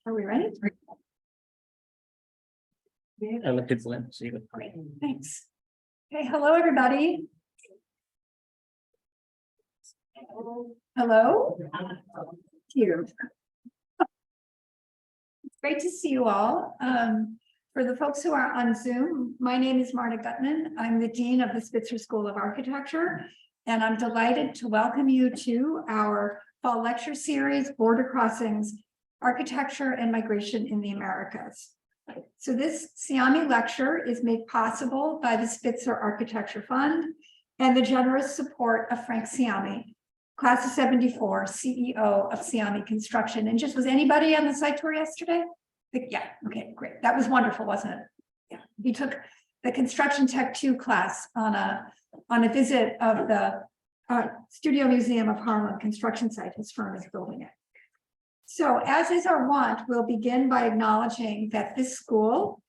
Are we ready? I looked at Glenn. Great, thanks. Okay, hello, everybody. Hello. Here. It's great to see you all. For the folks who are on Zoom, my name is Marta Gutman. I'm the Dean of the Spitzer School of Architecture, and I'm delighted to welcome you to our Fall Lecture Series, Border Crossings, Architecture and Migration in the Americas. So this Sciame Lecture is made possible by the Spitzer Architecture Fund and the generous support of Frank Sciame, Class of 74, CEO of Sciame Construction. And just, was anybody on the site tour yesterday? Yeah, okay, great. That was wonderful, wasn't it? Yeah, he took the Construction Tech 2 class on a visit of the Studio Museum of Harlem construction site. His firm is building it. So, as is our wont, we'll begin by acknowledging that this school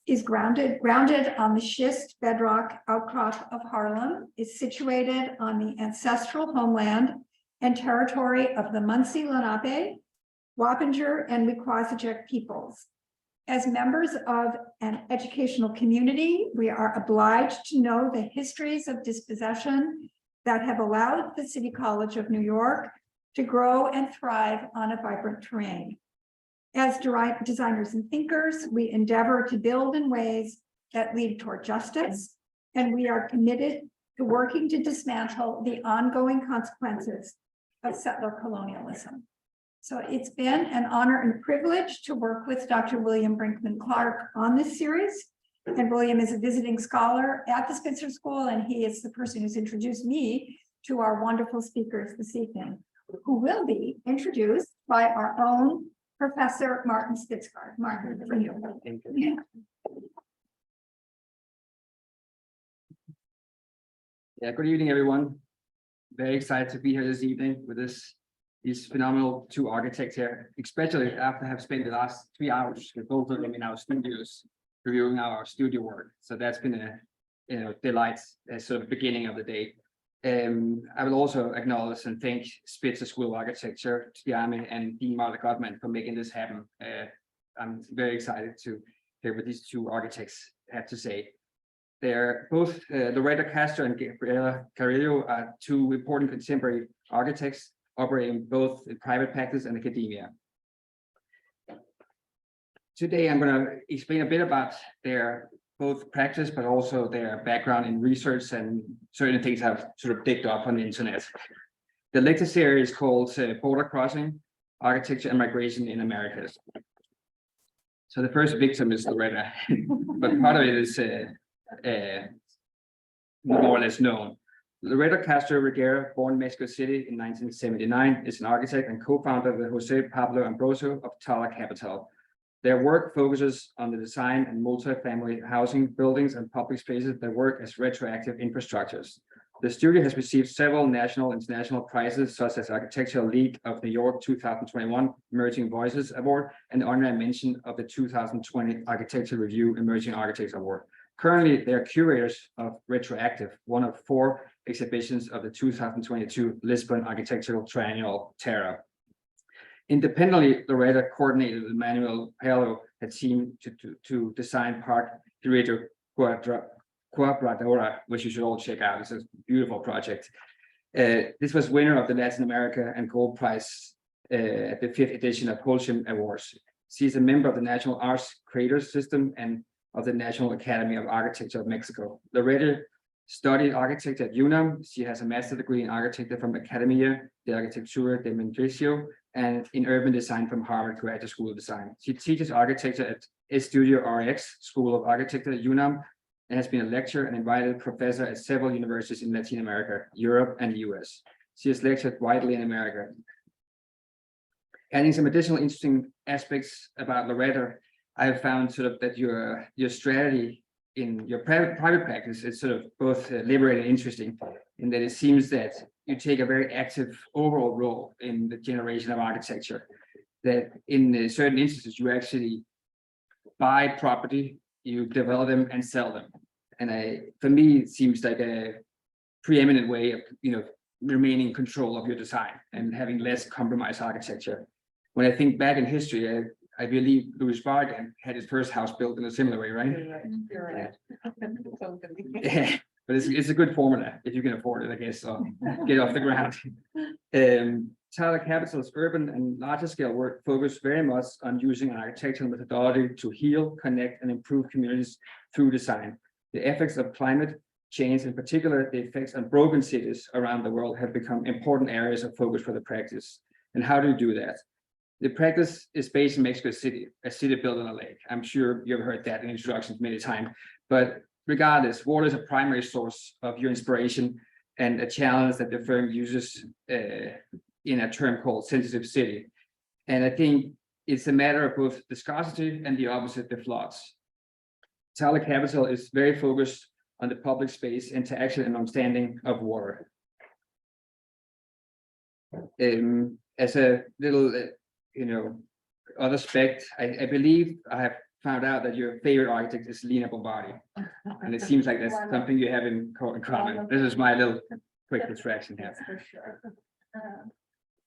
is grounded on the schist bedrock outcrop of Harlem, is situated on the ancestral homeland and territory of the Munsee Lenape, Wappinger, and Wequassajek peoples. As members of an educational community, we are obliged to know the histories of dispossession that have allowed the City College of New York to grow and thrive on a vibrant terrain. As designers and thinkers, we endeavor to build in ways that lead toward justice, and we are committed to working to dismantle the ongoing consequences of settler colonialism. So it's been an honor and privilege to work with Dr. William Brinkman Clark on this series. And William is a visiting scholar at the Spitzer School, and he is the person who's introduced me to our wonderful speakers this evening, who will be introduced by our own Professor Martin Spitzgard. Martin, for you. Yeah. Yeah, good evening, everyone. Very excited to be here this evening with these phenomenal two architects here, especially after I have spent the last 3 hours with both of them in our studios reviewing our studio work. So that's been a delight as sort of beginning of the day. I will also acknowledge and thank Spitzer School of Architecture, Sciame, and Dean Marta Gutman for making this happen. I'm very excited to hear what these two architects have to say. They're both Loreta Castro and Gabriela Carrillo are two important contemporary architects operating both in private practice and academia. Today, I'm going to explain a bit about their both practice, but also their background in research and certain things I've sort of digged up on the internet. The lecture series is called Border Crossing, Architecture and Migration in Americas. So the first victim is Loreta, but part of it is more or less known. Loreta Castro Reguera, born in Mexico City in 1979, is an architect and co-founder with José Pablo Ambrosi of TERRA Capital. Their work focuses on the design and multifamily housing, buildings, and public spaces that work as retroactive infrastructures. The studio has received several national and international prizes, such as Architectural League of New York 2021 Emerging Voices Award and the Honorary Mention of the 2020 Architecture Review Emerging Architects Award. Currently, they are curators of Retroactive, one of 4 exhibitions of the 2022 Lisbon Architecture Triennale, TERRA. Independently, Loreta coordinated with Manuel Perló a team to design Parque Hídrico Quebradora, which you should all check out. It's a beautiful project. This was winner of the Latinamerica and Gold Prize at the 5th edition of Holcim Awards. She is a member of the National Arts Creators System and of the National Academy of Architecture of Mexico. Loreta studied architecture at UNAM. She has a master's degree in architecture from Accademia, the Architettura de Mendrisio, and in urban design from Harvard Graduate School of Design. She teaches architecture at Estudio RX, School of Architecture at UNAM, and has been a lecturer and invited professor at several universities in Latin America, Europe, and the US. She has lectured widely in America. Adding some additional interesting aspects about Loreta, I have found sort of that your strategy in your private practice is sort of both liberating and interesting, in that it seems that you take a very active overall role in the generation of architecture. That in certain instances you actually buy property, you develop them and sell them, and for me it seems like a preeminent way of remaining in control of your design and having less compromised architecture. When I think back in history, I believe Louis Bargan had his first house built in a similar way, right? You're right. Yeah, but it's a good formula if you can afford it, I guess. So get off the ground. Tyler Capital's urban and larger scale work focus very much on using an architectural methodology to heal, connect, and improve communities through design. The effects of climate change, in particular, the effects on broken cities around the world, have become important areas of focus for the practice. And how do you do that? The practice is based in Mexico City, a city built on a lake. I'm sure you've heard that in introductions many times, but regardless, water is a primary source of your inspiration and a challenge that the firm uses in a term called sensitive city. And I think it's a matter of both the scarcity and the opposite, the floods. Tyler Capital is very focused on the public space, interaction, and understanding of water. As a little, other spec, I believe I have found out that your favorite architect is Lina Bombardi, and it seems like that's something you have in common. This is my little quick distraction here. For sure.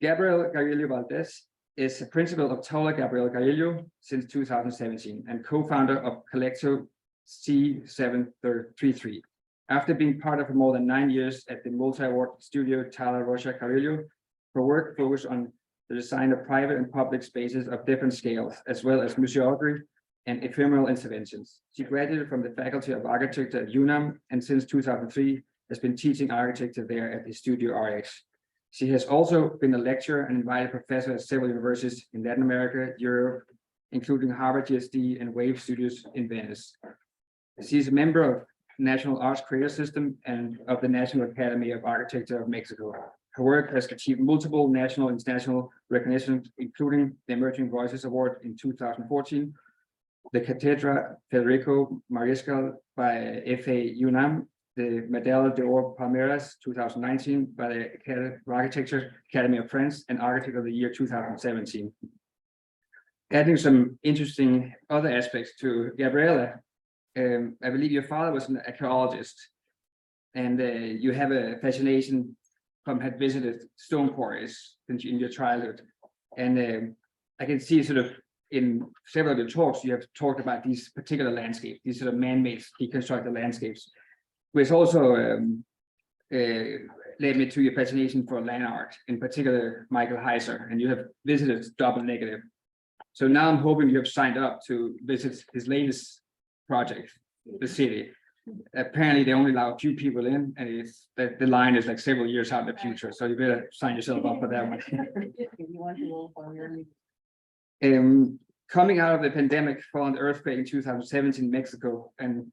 Gabriela Carrillo Valdez is a principal of Tola Gabriela Carrillo since 2017 and co-founder of Collective C733. After being part of for more than 9 years at the multi-award studio Tyler Rocha Carrillo, her work focused on the design of private and public spaces of different scales, as well as museography and ephemeral interventions. She graduated from the Faculty of Architecture at UNAM, and since 2003 has been teaching architecture there at the Estudio RX. She has also been a lecturer and invited professor at several universities in Latin America, Europe, including Harvard GSD and Wave Studios in Venice. She is a member of National Arts Creator System and of the National Academy of Architecture of Mexico. Her work has achieved multiple national and international recognition, including the Emerging Voices Award in 2014, the Cátedra Federico Mariscal by FA UNAM, the Medalla d'Or Palmeiras 2019 by the Architecture Academy of France, and Architect of the Year 2017. Adding some interesting other aspects to Gabriela, I believe your father was an archaeologist, and you have a fascination from had visited stone quarries in your childhood. And I can see sort of in several of your talks, you have talked about these particular landscapes, these sort of man-made deconstructed landscapes, which also led me to your fascination for land art, in particular Michael Heiser, and you have visited Double Negative. So now I'm hoping you have signed up to visit his latest project, the city. Apparently they only allow a few people in, and it's that the line is like several years out in the future, so you better sign yourself up for that one. Coming out of the pandemic following the earthquake in 2017 in Mexico, and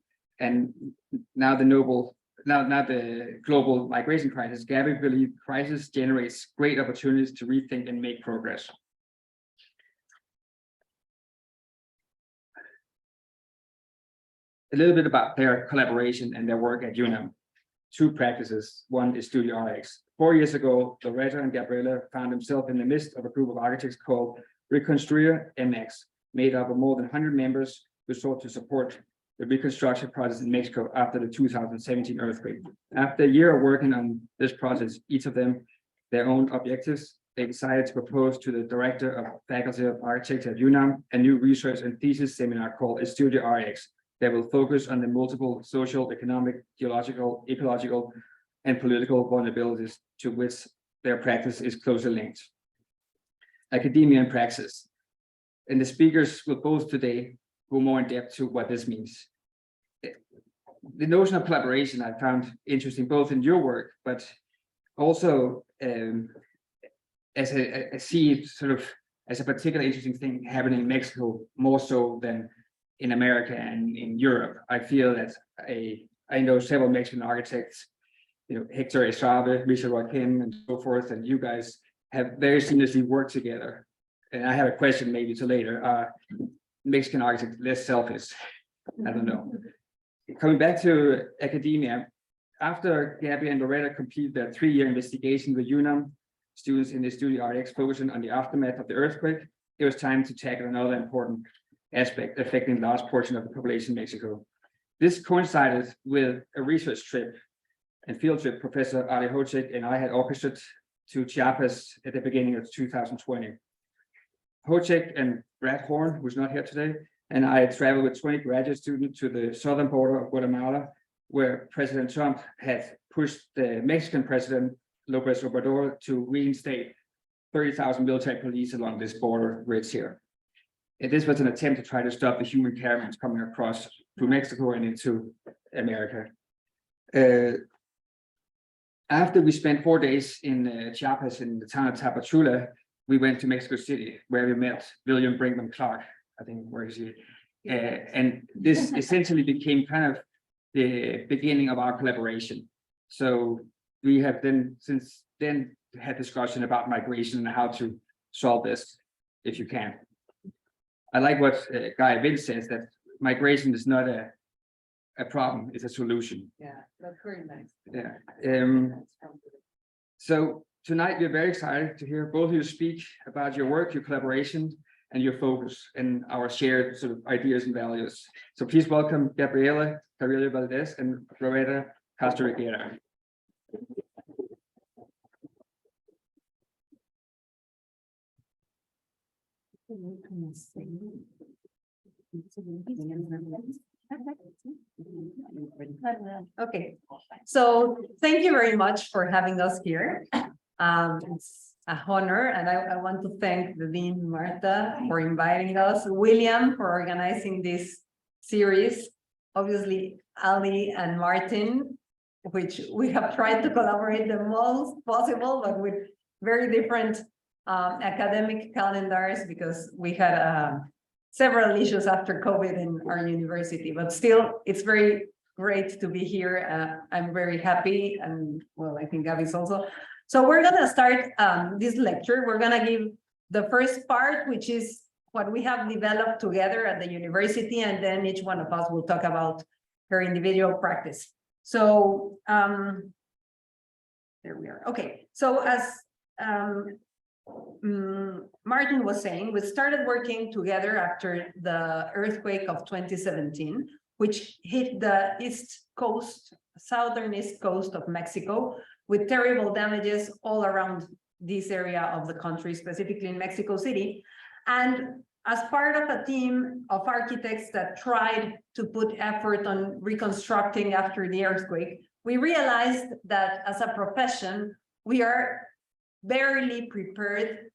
now the global migration crisis, Gabby believes crisis generates great opportunities to rethink and make progress. A little bit about their collaboration and their work at UNAM. Two practices. One is Studio RX. 4 years ago, Loreta and Gabriela found themselves in the midst of a group of architects called Reconstruir MX, made up of more than 100 members who sought to support the reconstruction process in Mexico after the 2017 earthquake. After a year of working on this process, each of them their own objectives, they decided to propose to the director of Faculty of Architecture at UNAM a new research and thesis seminar called Studio RX that will focus on the multiple social, economic, geological, ecological, and political vulnerabilities to which their practice is closely linked. Academia and praxis. And the speakers will both today go more in depth to what this means. The notion of collaboration I found interesting both in your work, but also as I see it sort of as a particularly interesting thing happening in Mexico, more so than in America and in Europe. I feel that I know several Mexican architects, Hector Estrave, Richard Joaquin, and so forth, and you guys have very seamlessly worked together. And I have a question maybe to later. Mexican architects less selfish? I don't know. Coming back to academia, after Gabby and Loreta completed their 3-year investigation with UNAM students in the Studio RX focusing on the aftermath of the earthquake, it was time to tackle another important aspect affecting a large portion of the population in Mexico. This coincided with a research trip and field trip Professor Ali Hocek and I had orchestrated to Chiapas at the beginning of 2020. Hocek and Brad Horn, who's not here today, and I traveled with 20 graduate students to the southern border of Guatemala, where President Trump had pushed the Mexican president, López Obrador, to reinstate 30,000 military police along this border bridge here. And this was an attempt to try to stop the human caravans coming across through Mexico and into America. After we spent 4 days in Chiapas in the town of Tapachula, we went to Mexico City, where we met William Brinkman Clark, I think, where is he? And this essentially became kind of the beginning of our collaboration. So we have then, since then, had discussion about migration and how to solve this, if you can. I like what Guy Vince says, that migration is not a problem, it's a solution. Yeah, that's very nice. Yeah. So tonight we're very excited to hear both of you speak about your work, your collaboration, and your focus, and our shared sort of ideas and values. So please welcome Gabriela Carrillo and Loreta Castro Reguera. Okay, so thank you very much for having us here. It's an honor, and I want to thank the Dean Marta for inviting us, William for organizing this series, obviously Ali and Martin, which we have tried to collaborate the most possible, but with very different academic calendars, because we had several issues after COVID in our university, but still it's very great to be here. I'm very happy, and well, I think Gabby's also. So we're gonna start this lecture. We're gonna give the first part, which is what we have developed together at the university, and then each one of us will talk about her individual practice. So there we are. Okay, so as Martin was saying, we started working together after the earthquake of 2017, which hit the southern east coast of Mexico, with terrible damages all around this area of the country, specifically in Mexico City. And as part of a team of architects that tried to put effort on reconstructing after the earthquake, we realized that as a profession, we are barely prepared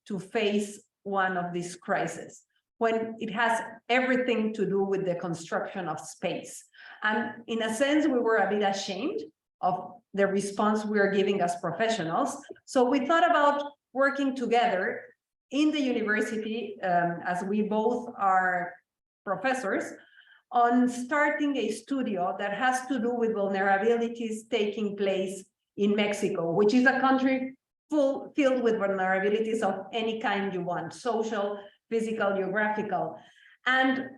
to face one of these crises, when it has everything to do with the construction of space. And in a sense, we were a bit ashamed of the response we are giving as professionals. So we thought about working together in the university, as we both are professors, on starting a studio that has to do with vulnerabilities taking place in Mexico, which is a country filled with vulnerabilities of any kind you want, social, physical, geographical. And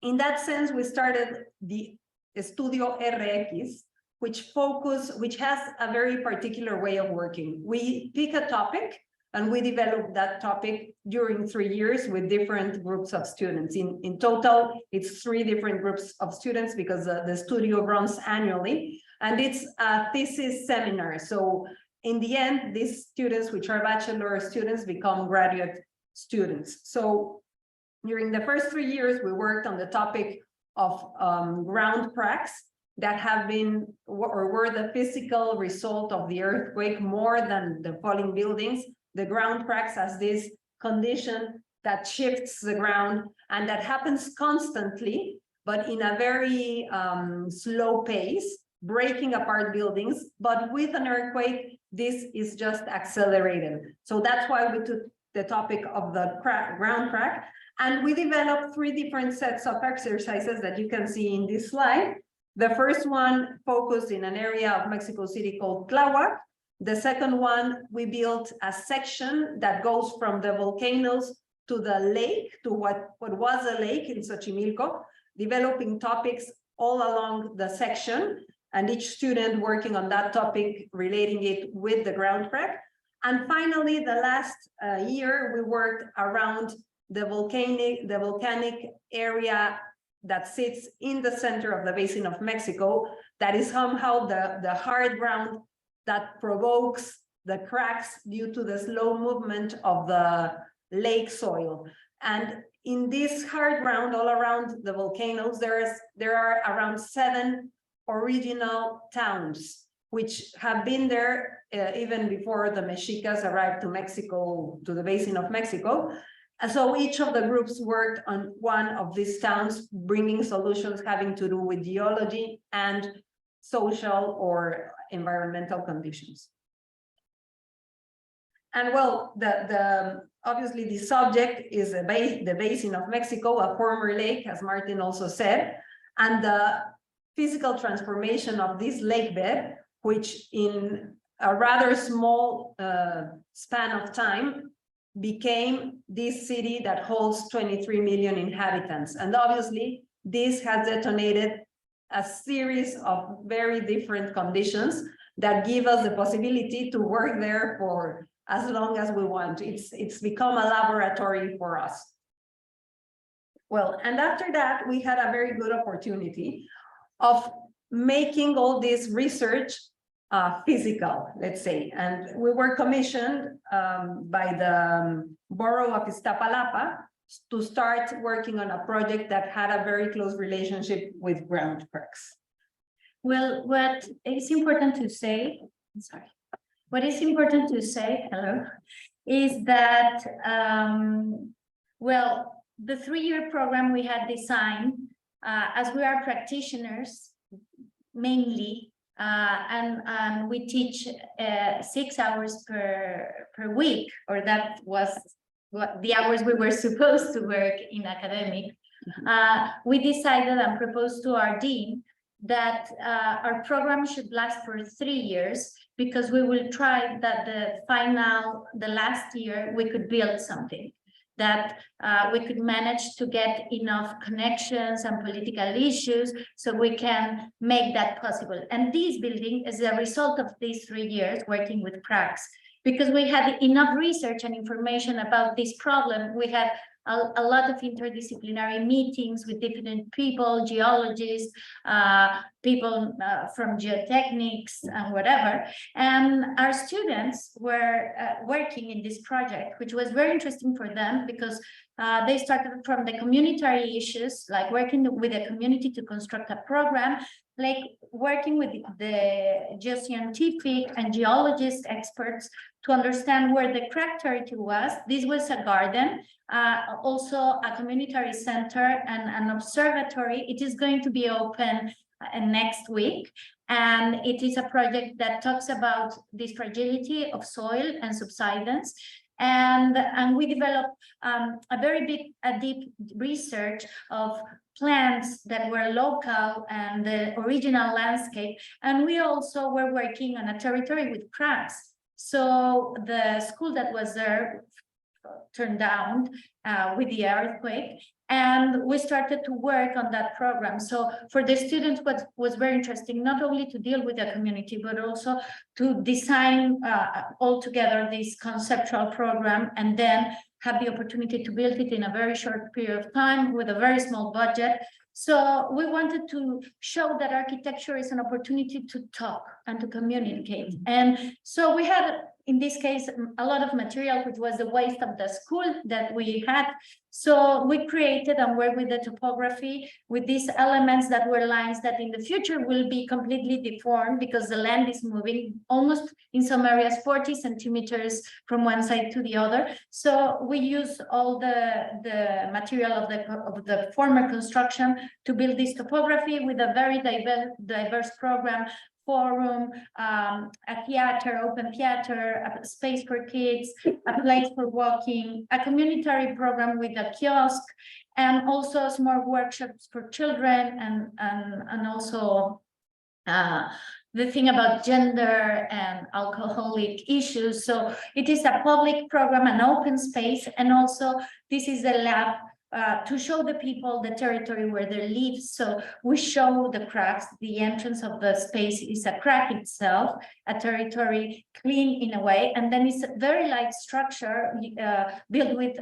in that sense, we started the Estudio RX, which has a very particular way of working. We pick a topic and we develop that topic during 3 years with different groups of students. In total, it's 3 different groups of students, because the studio runs annually, and it's a thesis seminar. So in the end, these students, which are bachelor students, become graduate students. So during the first 3 years, we worked on the topic of ground cracks that have been, or were the physical result of the earthquake more than the falling buildings. The ground cracks as this condition that shifts the ground, and that happens constantly, but in a very slow pace, breaking apart buildings. But with an earthquake, this is just accelerated. So that's why we took the topic of the ground crack, and we developed 3 different sets of exercises that you can see in this slide. The first one focused in an area of Mexico City called Tláhuac. The second one, we built a section that goes from the volcanoes to the lake, to what was a lake in Xochimilco, developing topics all along the section, and each student working on that topic, relating it with the ground crack. And finally, the last year, we worked around the volcanic area that sits in the center of the basin of Mexico, that is somehow the hard ground that provokes the cracks due to the slow movement of the lake soil. And in this hard ground all around the volcanoes, there are around 7 original towns which have been there even before the Mexicas arrived to Mexico, to the basin of Mexico. And so each of the groups worked on one of these towns, bringing solutions having to do with geology and social or environmental conditions. And well, obviously the subject is the basin of Mexico, a former lake, as Martin also said, and the physical transformation of this lake bed, which in a rather small span of time became this city that holds 23 million inhabitants. And obviously this has detonated a series of very different conditions that give us the possibility to work there for as long as we want. It's become a laboratory for us. Well, and after that, we had a very good opportunity of making all this research physical, let's say. And we were commissioned by the borough of Iztapalapa to start working on a project that had a very close relationship with ground cracks. Well, what is important to say, I'm sorry. What is important to say, hello, is that, well, the 3-year program we had designed, as we are practitioners, mainly, and we teach 6 hours per week, or that was what the hours we were supposed to work in academic. We decided and proposed to our dean that our program should last for 3 years, because we will try that the last year, we could build something, that we could manage to get enough connections and political issues so we can make that possible. And this building is a result of these 3 years working with Praxis, because we had enough research and information about this problem. We had a lot of interdisciplinary meetings with different people, geologists, people from geotechnics and whatever. And our students were working in this project, which was very interesting for them, because they started from the community issues, like working with the community to construct a program, like working with the geoscientific and geologist experts to understand where the crack territory was. This was a garden, also a community center and an observatory. It is going to be open next week. And it is a project that talks about this fragility of soil and subsidence. And we developed a deep research of plants that were local and the original landscape. And we also were working on a territory with cracks. So the school that was there turned down with the earthquake, and we started to work on that program. So for the students, what was very interesting, not only to deal with the community, but also to design altogether this conceptual program, and then have the opportunity to build it in a very short period of time with a very small budget. So we wanted to show that architecture is an opportunity to talk and to communicate. And so we had, in this case, a lot of material, which was the waste of the school that we had. So we created and worked with the topography with these elements that were lines that in the future will be completely deformed, because the land is moving almost in some areas 40 centimeters from one side to the other. So we use all the material of the former construction to build this topography with a very diverse program. Forum, a theater, open theater, a space for kids, a place for walking, a community program with a kiosk, and also small workshops for children, and also the thing about gender and alcoholic issues. So it is a public program, an open space, and also this is a lab to show the people the territory where they live. So we show the cracks. The entrance of the space is a crack itself, a territory clean in a way, and then it's a very light structure built with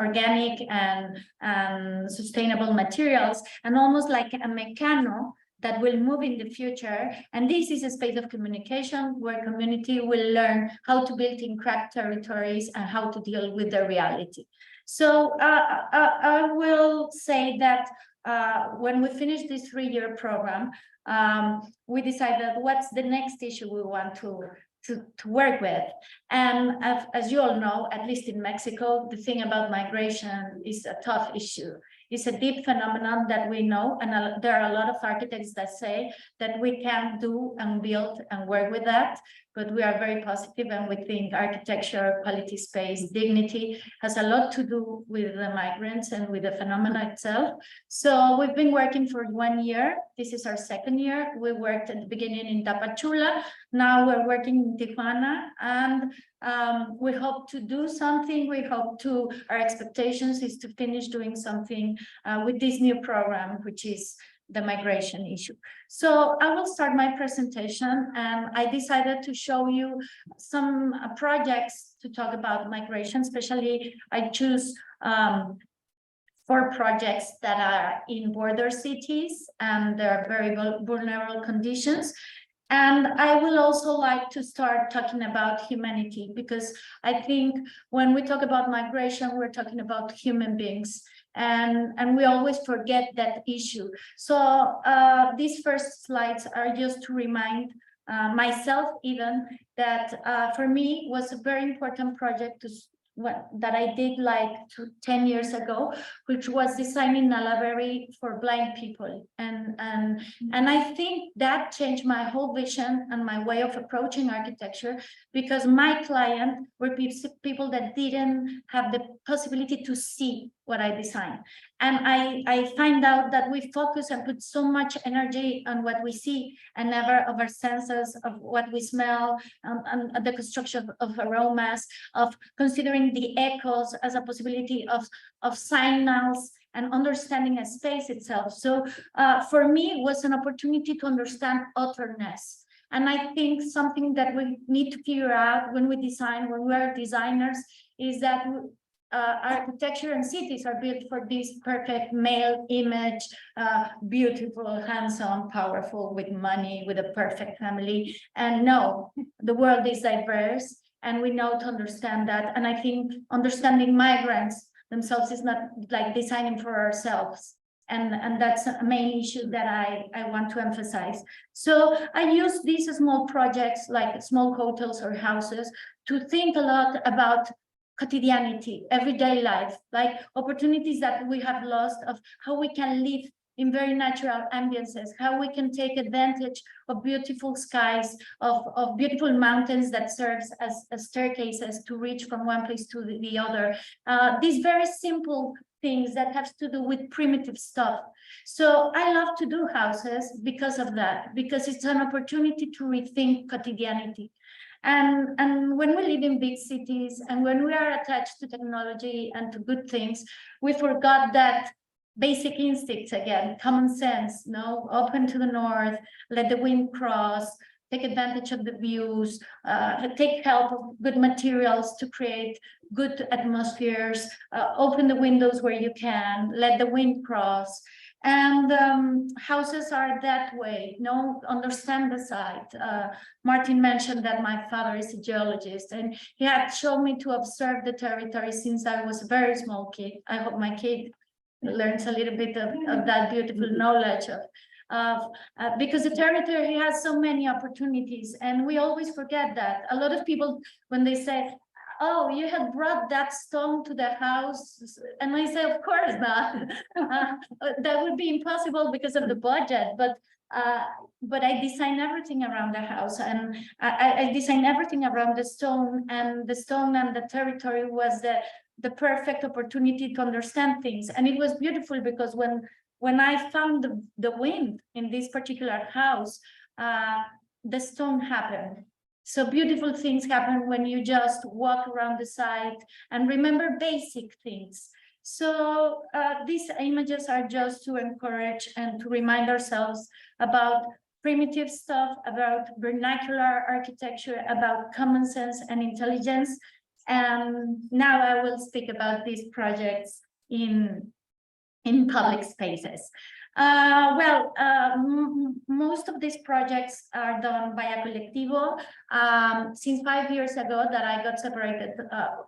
organic and sustainable materials, and almost like a mechano that will move in the future. And this is a space of communication where community will learn how to build in crack territories and how to deal with the reality. So I will say that when we finish this 3-year program, we decided what's the next issue we want to work with. And as you all know, at least in Mexico, the thing about migration is a tough issue. It's a deep phenomenon that we know, and there are a lot of architects that say that we can do and build and work with that, but we are very positive, and we think architecture, quality space, dignity has a lot to do with the migrants and with the phenomena itself. So we've been working for 1 year. This is our 2nd year. We worked at the beginning in Tapachula. Now we're working in Tijuana, and we hope to do something. Our expectations is to finish doing something with this new program, which is the migration issue. So I will start my presentation, and I decided to show you some projects to talk about migration. Especially, I choose 4 projects that are in border cities, and there are very vulnerable conditions. And I will also like to start talking about humanity, because I think when we talk about migration, we're talking about human beings, and we always forget that issue. So these first slides are just to remind myself even that for me was a very important project that I did like 10 years ago, which was designing a library for blind people. And I think that changed my whole vision and my way of approaching architecture, because my client were people that didn't have the possibility to see what I designed. And I find out that we focus and put so much energy on what we see and never of our senses, of what we smell, and the construction of aromas, of considering the echoes as a possibility of signals and understanding a space itself. So for me, it was an opportunity to understand otherness. And I think something that we need to figure out when we design, when we are designers, is that architecture and cities are built for this perfect male image, beautiful, handsome, powerful, with money, with a perfect family. And no, the world is diverse, and we know to understand that. And I think understanding migrants themselves is not like designing for ourselves. And that's a main issue that I want to emphasize. So I use these small projects, like small hotels or houses, to think a lot about quotidianity, everyday life, like opportunities that we have lost of how we can live in very natural ambiences, how we can take advantage of beautiful skies, of beautiful mountains that serves as staircases to reach from one place to the other. These very simple things that have to do with primitive stuff. So I love to do houses because of that, because it's an opportunity to rethink quotidianity. And when we live in big cities, and when we are attached to technology and to good things, we forgot that basic instincts again, common sense, no, open to the north, let the wind cross, take advantage of the views, take help of good materials to create good atmospheres, open the windows where you can, let the wind cross. And houses are that way, no, understand the site. Martin mentioned that my father is a geologist, and he had shown me to observe the territory since I was a very small kid. I hope my kid learns a little bit of that beautiful knowledge because the territory has so many opportunities, and we always forget that. A lot of people, when they say, oh, you have brought that stone to the house, and I say, of course not. That would be impossible because of the budget, but I design everything around the house, and I design everything around the stone and the territory was the perfect opportunity to understand things. And it was beautiful because when I found the wind in this particular house, the stone happened. So beautiful things happen when you just walk around the site and remember basic things. So these images are just to encourage and to remind ourselves about primitive stuff, about vernacular architecture, about common sense and intelligence. And now I will speak about these projects in public spaces. Most of these projects are done by a colectivo. Since 5 years ago that I got separated,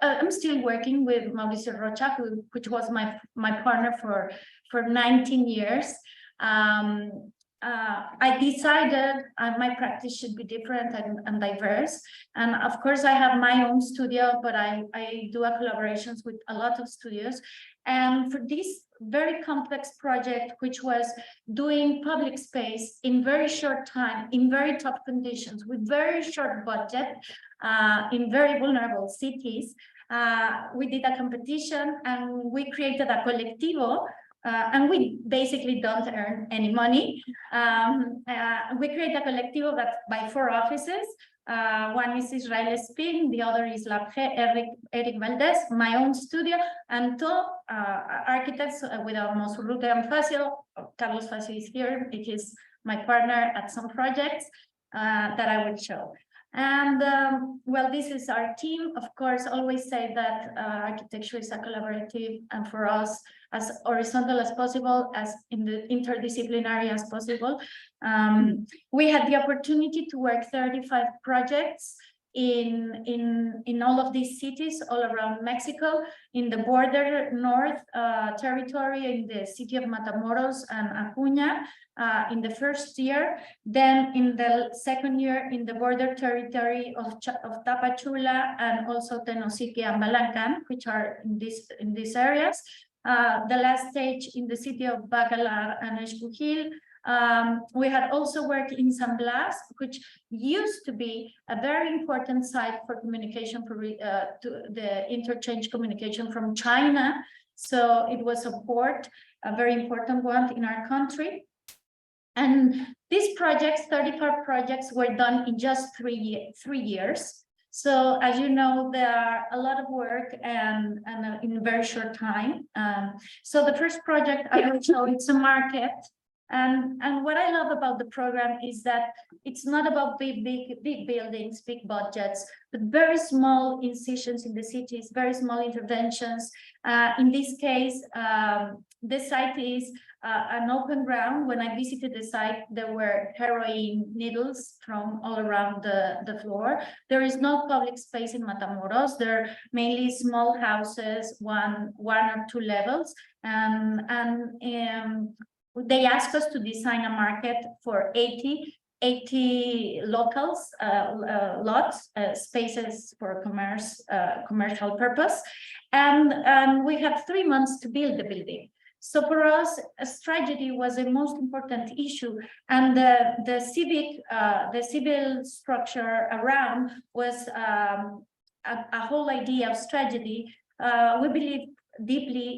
I'm still working with Mauricio Rocha, which was my partner for 19 years. I decided my practice should be different and diverse. And of course, I have my own studio, but I do collaborations with a lot of studios. And for this very complex project, which was doing public space in very short time, in very tough conditions, with very short budget, in very vulnerable cities, we did a competition and we created a colectivo. And we basically don't earn any money. We create a colectivo by 4 offices. One is Israel Spin, the other is Eric Valdez, my own studio, and 2 architects with almost Rute and Facio. Carlos Facio is here. It is my partner at some projects that I will show. And this is our team. Of course, always say that architecture is a collaborative, and for us, as horizontal as possible, as in the interdisciplinary as possible. We had the opportunity to work 35 projects in all of these cities all around Mexico, in the border north territory, in the city of Matamoros and Acuña in the first year, then in the second year in the border territory of Tapachula and also Tenosique and Balancan, which are in these areas. The last stage in the city of Bacalar and Escujil. We had also worked in San Blas, which used to be a very important site for communication for to the interchange communication from China. So it was a port, a very important one in our country. And these projects, 35 projects, were done in just 3 years. So as you know, there are a lot of work and in a very short time. So the first project I will show, it's a market. And what I love about the program is that it's not about big buildings, big budgets, but very small incisions in the cities, very small interventions. In this case, the site is an open ground. When I visited the site, there were heroin needles thrown all around the floor. There is no public space in Matamoros. There are mainly small houses, one or 2 levels, they asked us to design a market for 80 locals, lots, spaces for commercial purpose. And we had 3 months to build the building. So for us, strategy was the most important issue. And the civil structure around was a whole idea of strategy. We believe deeply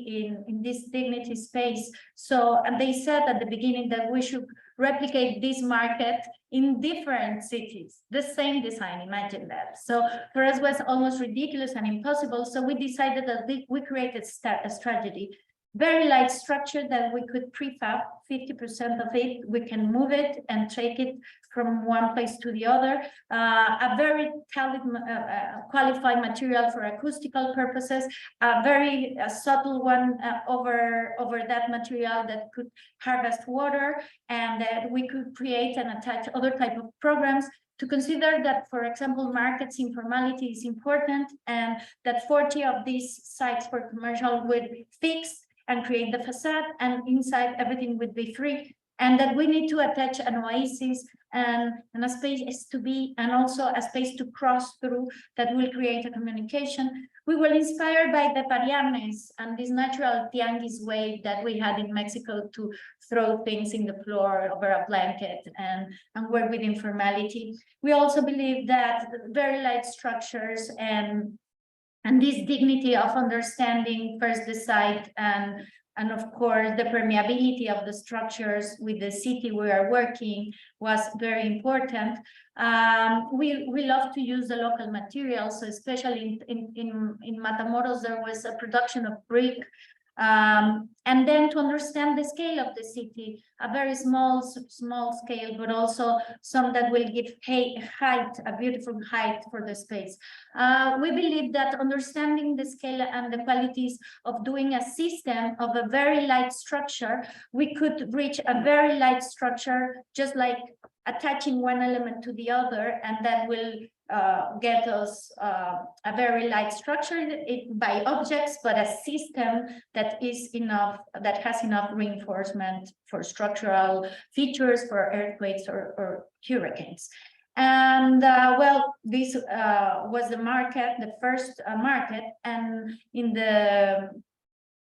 in this dignity space. So, and they said at the beginning that we should replicate this market in different cities, the same design, imagine that. So for us, it was almost ridiculous and impossible. So we decided that we created a strategy, very light structure that we could prefab 50% of it. We can move it and take it from one place to the other. A very qualified material for acoustical purposes, a very subtle one over that material that could harvest water, and that we could create and attach other type of programs to consider that, for example, markets informality is important, and that 40 of these sites for commercial would fix and create the facade, and inside everything would be free, and that we need to attach an oasis and a space to be, and also a space to cross through that will create a communication. We were inspired by the parianes and this natural tianguis way that we had in Mexico to throw things in the floor over a blanket and work with informality. We also believe that very light structures and this dignity of understanding first the site and of course the permeability of the structures with the city we are working was very important. We love to use the local materials, so especially in Matamoros there was a production of brick And then to understand the scale of the city, a very small scale, but also some that will give height, a beautiful height for the space. We believe that understanding the scale and the qualities of doing a system of a very light structure, we could reach a very light structure, just like attaching one element to the other, and that will get us a very light structure by objects, but a system that is enough, that has enough reinforcement for structural features, for earthquakes or hurricanes. And well, this was the market, the first market, and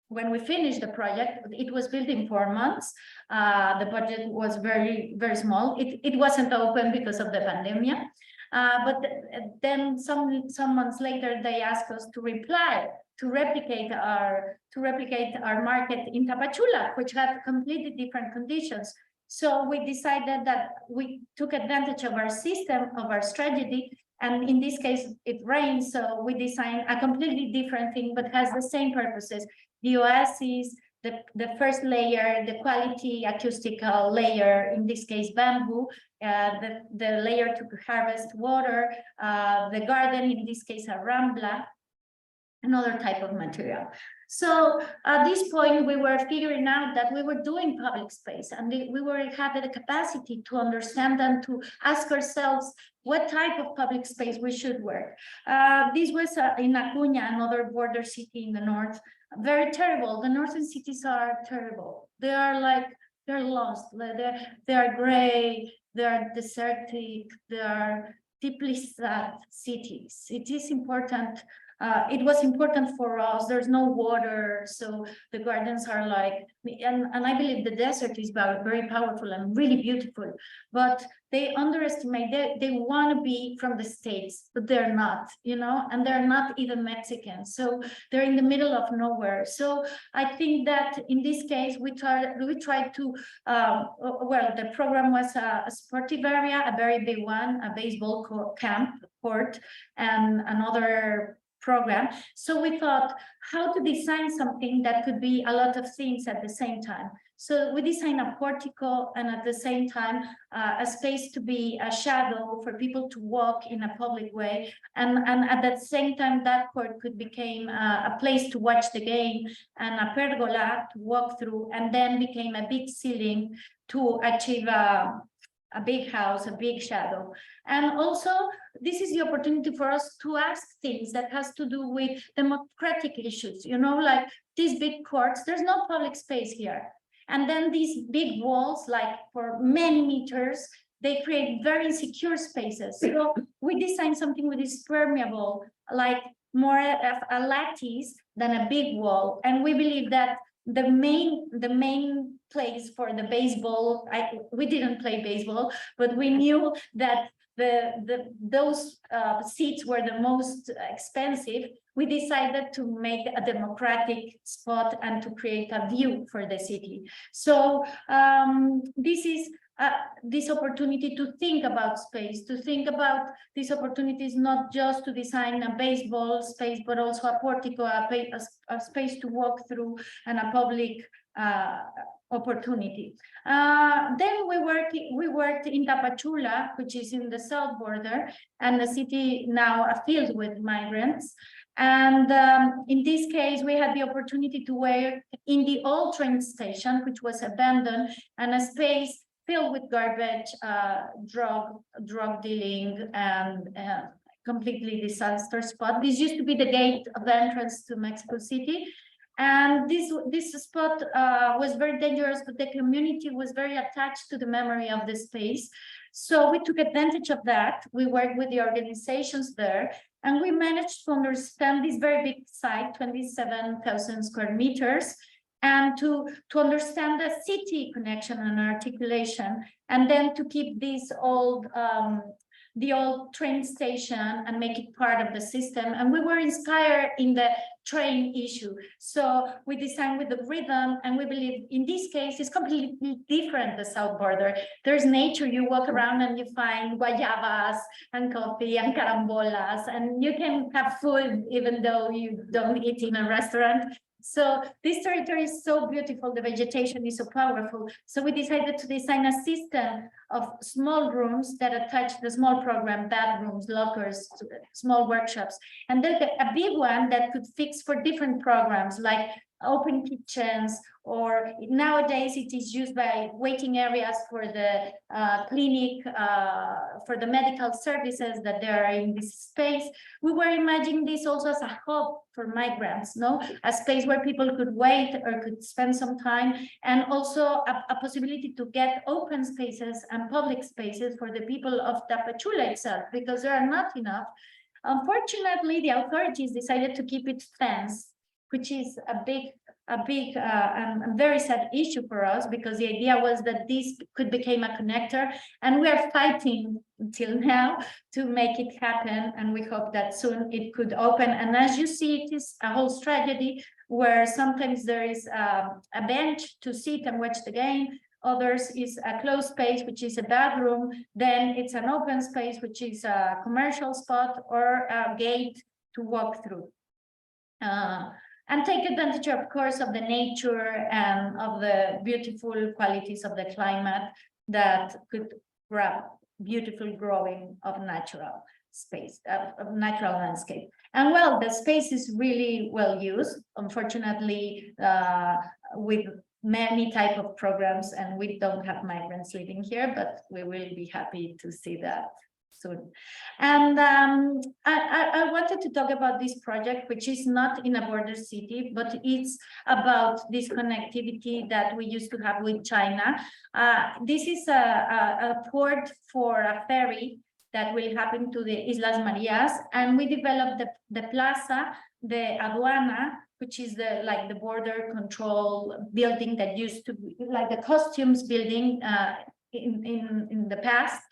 when we finished the project, it was built in 4 months. The budget was very, very small. It wasn't open because of the pandemic. But then some months later, they asked us to replicate our market in Tapachula, which had completely different conditions. So we decided that we took advantage of our system, of our strategy, and in this case, it rains, so we designed a completely different thing, but has the same purposes. The oasis, the first layer, the quality acoustical layer, in this case bamboo, the layer to harvest water, the garden, in this case a rambla, another type of material. So at this point, we were figuring out that we were doing public space, and we were having the capacity to understand and to ask ourselves what type of public space we should work. This was in Acuña, another border city in the north. Very terrible. The northern cities are terrible. They are like, they're lost. They are gray. They are desertic. They are deeply sad cities. It is important. It was important for us. There's no water, so the gardens are like, and I believe the desert is very powerful and really beautiful, but they underestimate, they want to be from the States, but they're not, you know, and they're not even Mexican, so they're in the middle of nowhere. So I think that in this case, we tried to, well, the program was a sportive area, a very big one, a baseball court, and another program. So we thought how to design something that could be a lot of things at the same time. So we designed a portico, and at the same time a space to be a shadow for people to walk in a public way, and at the same time that court could become a place to watch the game, and a pergola to walk through, and then became a big ceiling to achieve a big house, a big shadow. And also, this is the opportunity for us to ask things that has to do with democratic issues, you know, like these big courts, there's no public space here. And then these big walls, like for many meters, they create very insecure spaces. So we designed something which is permeable, like more of a lattice than a big wall. And we believe that the main place for the baseball, we didn't play baseball, but we knew that those seats were the most expensive. We decided to make a democratic spot and to create a view for the city. So this is this opportunity to think about space, to think about these opportunities, not just to design a baseball space, but also a portico, a space to walk through, and a public opportunity. Then we worked in Tapachula, which is in the south border, and the city now filled with migrants. And in this case, we had the opportunity to work in the old train station, which was abandoned, and a space filled with garbage, drug dealing, and completely disaster spot. This used to be the gate of the entrance to Mexico City. And this spot was very dangerous, but the community was very attached to the memory of the space. So we took advantage of that. We worked with the organizations there, and we managed to understand this very big site, 27,000 square meters, and to understand the city connection and articulation, and then to keep this old the old train station and make it part of the system. And we were inspired in the train issue. So we designed with the rhythm, and we believe in this case it's completely different, the south border. There's nature, you walk around and you find guayabas and coffee and carambolas, and you can have food even though you don't eat in a restaurant. So this territory is so beautiful, the vegetation is so powerful. So we decided to design a system of small rooms that attach the small program, bathrooms, lockers, small workshops, and then a big one that could fix for different programs like open kitchens, or nowadays it is used by waiting areas for the clinic, for the medical services that there are in this space. We were imagining this also as a hub for migrants, no? A space where people could wait or could spend some time, and also a possibility to get open spaces and public spaces for the people of Tapachula itself, because there are not enough. Unfortunately, the authorities decided to keep it fenced, which is a big and very sad issue for us, because the idea was that this could become a connector, and we are fighting until now to make it happen, and we hope that soon it could open. And as you see, it is a whole strategy where sometimes there is a bench to sit and watch the game, others is a closed space, which is a bathroom, then it's an open space, which is a commercial spot or a gate to walk through. And take advantage, of course, of the nature and of the beautiful qualities of the climate that could grab beautiful growing of natural space, of natural landscape. And well, the space is really well used, unfortunately, with many type of programs, and we don't have migrants living here, but we will be happy to see that soon. And I wanted to talk about this project, which is not in a border city, but it's about this connectivity that we used to have with China. This is a port for a ferry that will happen to the Islas Marias, and we developed the plaza, the aduana, which is like the border control building that used to be like the costumes building in the past,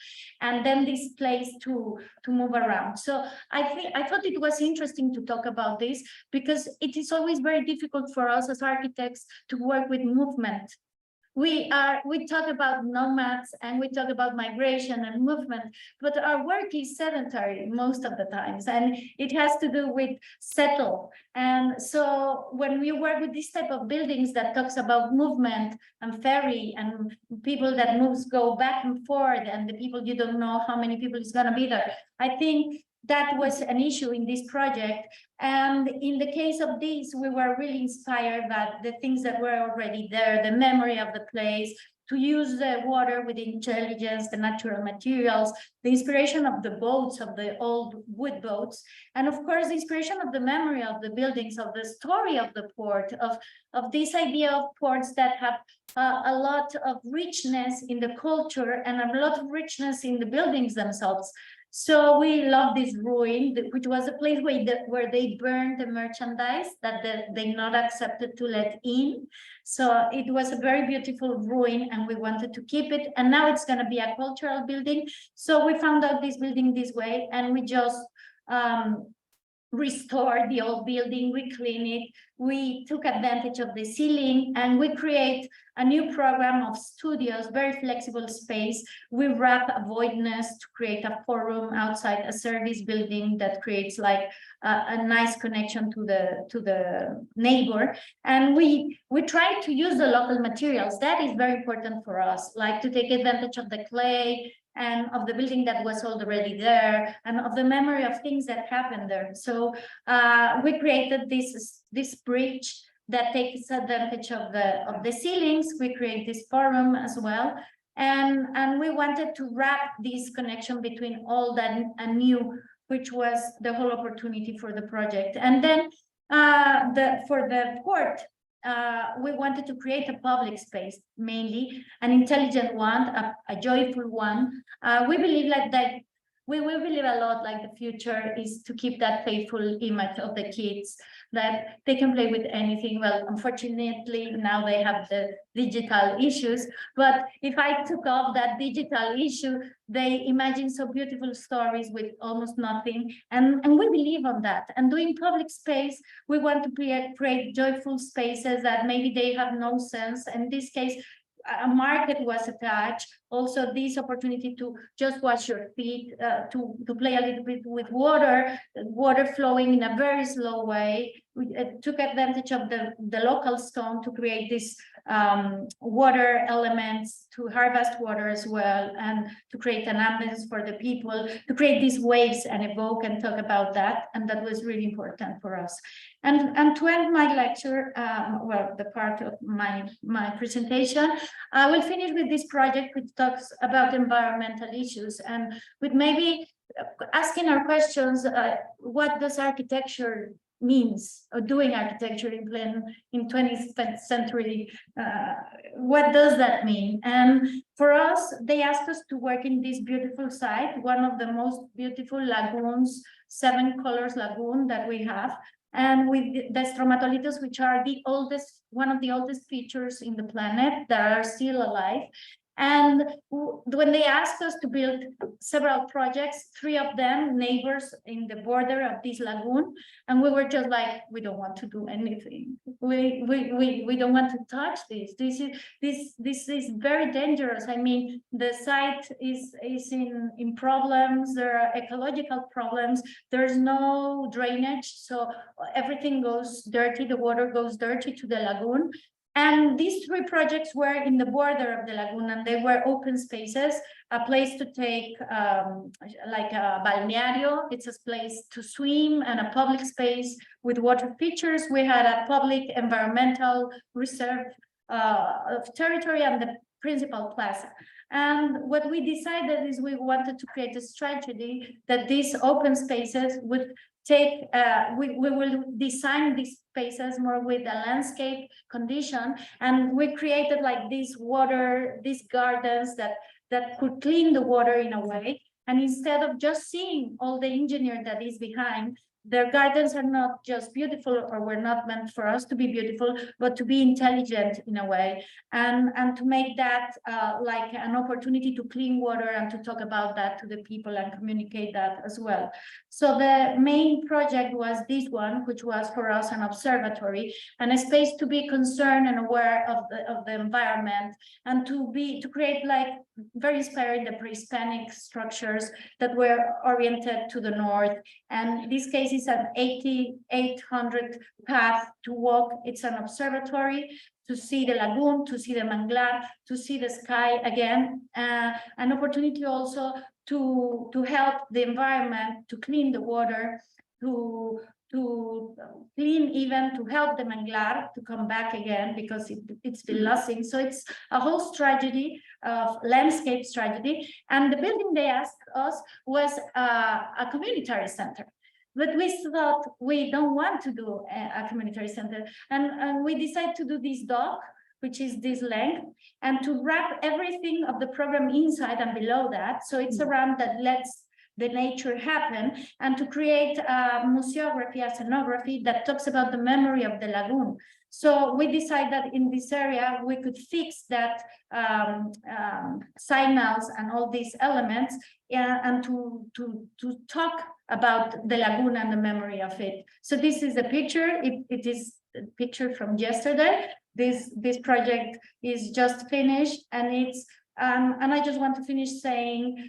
and then this place to move around. So I thought it was interesting to talk about this, because it is always very difficult for us as architects to work with movement. We talk about nomads and we talk about migration and movement, but our work is sedentary most of the times, and it has to do with settle. And so when we work with this type of buildings that talks about movement and ferry and people that go back and forth, and the people, you don't know how many people is going to be there, I think that was an issue in this project. And in the case of this, we were really inspired by the things that were already there, the memory of the place, to use the water with intelligence, the natural materials, the inspiration of the boats, of the old wood boats, and of course, the inspiration of the memory of the buildings, of the story of the port, of this idea of ports that have a lot of richness in the culture and a lot of richness in the buildings themselves. So we love this ruin, which was a place where they burned the merchandise that they not accepted to let in. So it was a very beautiful ruin, and we wanted to keep it. And now it's going to be a cultural building. So we found out this building this way, and we just restore the old building, we clean it, we took advantage of the ceiling, and we create a new program of studios, very flexible space. We wrap a voidness to create a forum outside a service building that creates like a nice connection to the neighbor. And we try to use the local materials. That is very important for us, like to take advantage of the clay and of the building that was already there, and of the memory of things that happened there. So we created this bridge that takes advantage of the ceilings. We create this forum as well. And we wanted to wrap this connection between old and new, which was the whole opportunity for the project. And then for the port, we wanted to create a public space, mainly an intelligent one, a joyful one. We believe that we believe a lot, like the future is to keep that playful image of the kids, that they can play with anything. Well, unfortunately, now they have the digital issues, but if I took off that digital issue, they imagine so beautiful stories with almost nothing. And we believe on that. And doing public space, we want to create joyful spaces that maybe they have no sense. In this case, a market was attached. also this opportunity to just wash your feet, to play a little bit with water flowing in a very slow way. We took advantage of the local stone to create this water elements, to harvest water as well, and to create an ambience for the people, to create these waves and evoke and talk about that. And that was really important for us. And to end my lecture, well, the part of my presentation, I will finish with this project which talks about environmental issues, and with maybe asking our questions, what does architecture means, or doing architecture in 20th century, what does that mean? And for us, they asked us to work in this beautiful site, one of the most beautiful lagoons, 7 colors lagoon that we have, and with the stromatolites, which are the oldest, one of the oldest features in the planet that are still alive. And when they asked us to build several projects, 3 of them neighbors in the border of this lagoon, and we were just like, we don't want to do anything. We don't want to touch this. This is very dangerous. I mean, the site is in problems. There are ecological problems. There's no drainage, so everything goes dirty. The water goes dirty to the lagoon. And these 3 projects were in the border of the lagoon, and they were open spaces, a place to take like a balneario, it's a place to swim, and a public space with water features. We had a public environmental reserve of territory and the principal plaza. And what we decided is we wanted to create a strategy that these open spaces would take, we will design these spaces more with a landscape condition, and we created like this water, these gardens that could clean the water in a way. And instead of just seeing all the engineering that is behind, their gardens are not just beautiful, or were not meant for us to be beautiful, but to be intelligent in a way, and to make that like an opportunity to clean water and to talk about that to the people and communicate that as well. So the main project was this one, which was for us an observatory and a space to be concerned and aware of the environment, and to create like very inspiring the pre-Hispanic structures that were oriented to the north. And this case is an 8,800 path to walk. It's an observatory to see the lagoon, to see the manglar, to see the sky again, an opportunity also to help the environment, to clean the water, to clean, even to help the manglar to come back again, because it's been losing. So it's a whole strategy of landscape strategy. And the building they asked us was a community center. But we thought we don't want to do a community center. And we decided to do this dock, which is this length, and to wrap everything of the program inside and below that. So it's a ramp that lets the nature happen, and to create a museography, a scenography that talks about the memory of the lagoon. So we decided that in this area, we could fix that signals and all these elements, and to talk about the lagoon and the memory of it. So this is a picture. It is a picture from yesterday. This project is just finished, and it's and I just want to finish saying,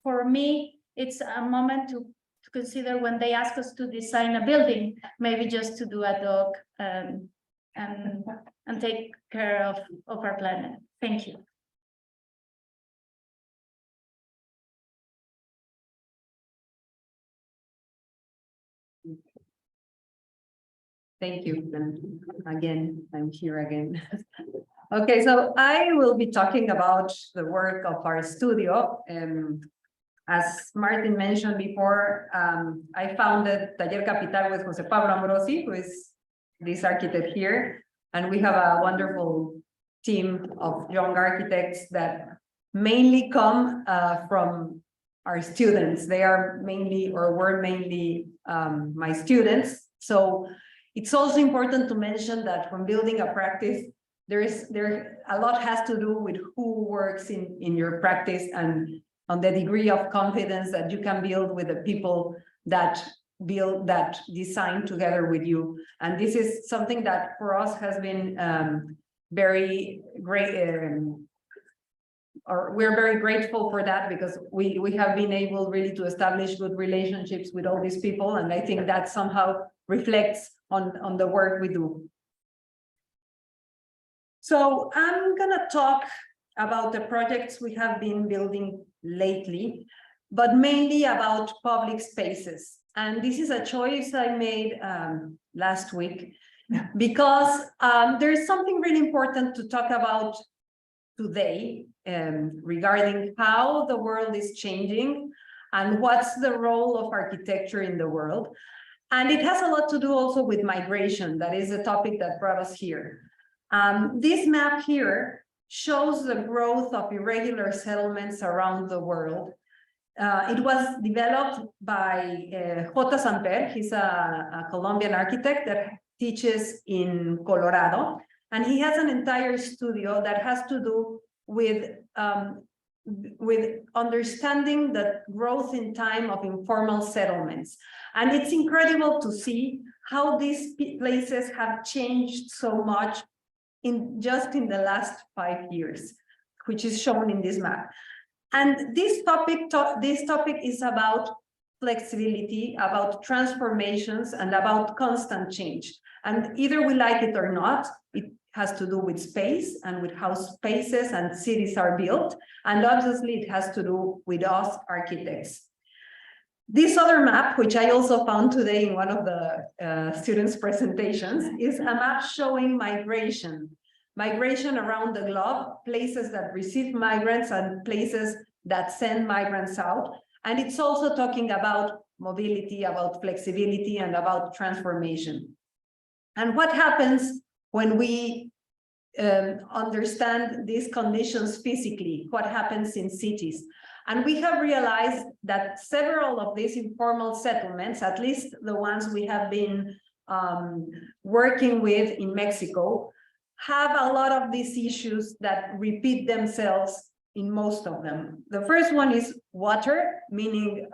for me, it's a moment to consider when they ask us to design a building, maybe just to do a dock and take care of our planet. Thank you. Thank you. And again, I'm here again. Okay, so I will be talking about the work of our studio. As Martin mentioned before, I founded Taller Capital with José Pablo Ambrosi, who is this architect here. And we have a wonderful team of young architects that mainly come from our students. They are mainly, or were mainly, my students. So it's also important to mention that when building a practice, there a lot has to do with who works in your practice, and on the degree of confidence that you can build with the people that design together with you. And this is something that for us has been very great, we're very grateful for that because we have been able really to establish good relationships with all these people. And I think that somehow reflects on the work we do. So I'm gonna talk about the projects we have been building lately, but mainly about public spaces. And this is a choice I made last week because there's something really important to talk about today regarding how the world is changing and what's the role of architecture in the world. And it has a lot to do also with migration. That is a topic that brought us here. This map here shows the growth of irregular settlements around the world. It was developed by J. Samper. He's a Colombian architect that teaches in Colorado. And he has an entire studio that has to do with understanding the growth in time of informal settlements. And it's incredible to see how these places have changed so much just in the last 5 years, which is shown in this map. And this topic is about flexibility, about transformations, and about constant change. And either we like it or not, it has to do with space and with how spaces and cities are built. And obviously it has to do with us architects. This other map, which I also found today in one of the students' presentations, is a map showing migration around the globe, places that receive migrants and places that send migrants out. And it's also talking about mobility, about flexibility, and about transformation. And what happens when we understand these conditions physically? What happens in cities? And we have realized that several of these informal settlements, at least the ones we have been working with in Mexico, have a lot of these issues that repeat themselves in most of them. The first one is water, meaning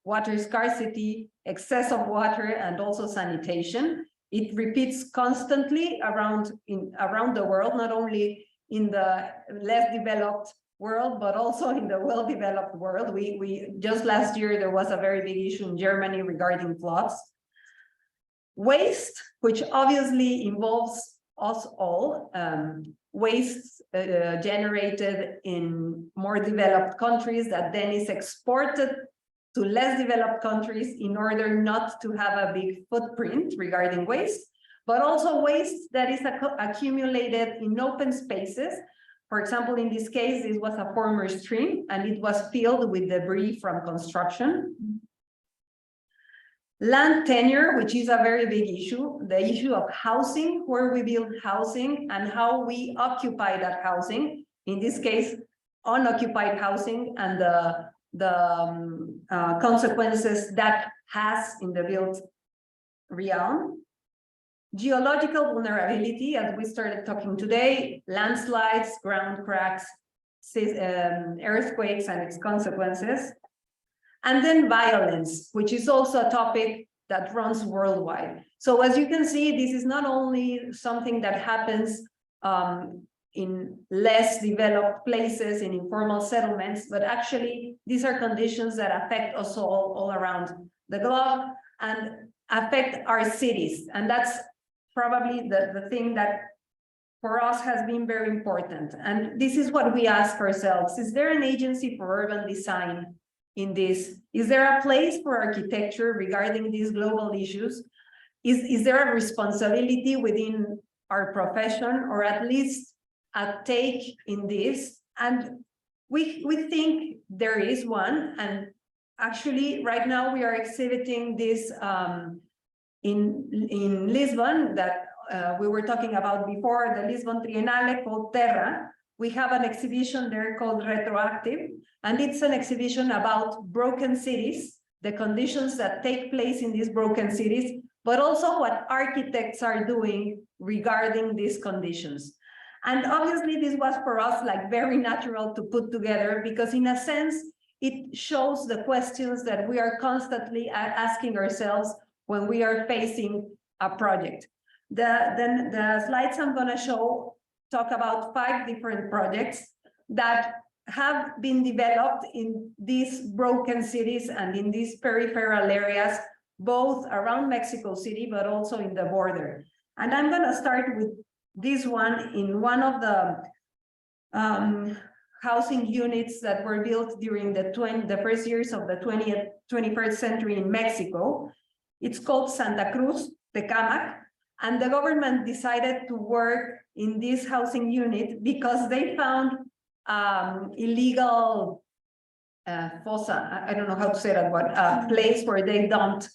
water scarcity, excess of water, and also sanitation. It repeats constantly around the world, not only in the less developed world, but also in the well-developed world. We just last year, there was a very big issue in Germany regarding floods. Waste, which obviously involves us all, waste generated in more developed countries that then is exported to less developed countries in order not to have a big footprint regarding waste, but also waste that is accumulated in open spaces. For example, in this case, this was a former stream and it was filled with debris from construction. Land tenure, which is a very big issue, the issue of housing, where we build housing and how we occupy that housing, in this case, unoccupied housing, and the consequences that has in the built realm. Geological vulnerability, as we started talking today, landslides, ground cracks, earthquakes and its consequences. And then violence, which is also a topic that runs worldwide. So as you can see, this is not only something that happens in less developed places, in informal settlements, but actually these are conditions that affect us all around the globe and affect our cities. And that's probably the thing that for us has been very important. And this is what we ask ourselves. Is there an agency for urban design in this? Is there a place for architecture regarding these global issues? Is there a responsibility within our profession, or at least a take in this? And we think there is one. And actually, right now we are exhibiting this in Lisbon that we were talking about before, the Lisbon Triennale called TERRA. We have an exhibition there called RETROACTIVE, and it's an exhibition about broken cities, the conditions that take place in these broken cities, but also what architects are doing regarding these conditions. And obviously this was for us like very natural to put together, because in a sense, it shows the questions that we are constantly asking ourselves when we are facing a project. The slides I'm going to show talk about 5 different projects that have been developed in these broken cities and in these peripheral areas, both around Mexico City, but also in the border. And I'm going to start with this one in one of the housing units that were built during the first years of the 21st century in Mexico. It's called Santa Cruz, Tecámac, and the government decided to work in this housing unit because they found illegal fossa, I don't know how to say that, but a place where they dumped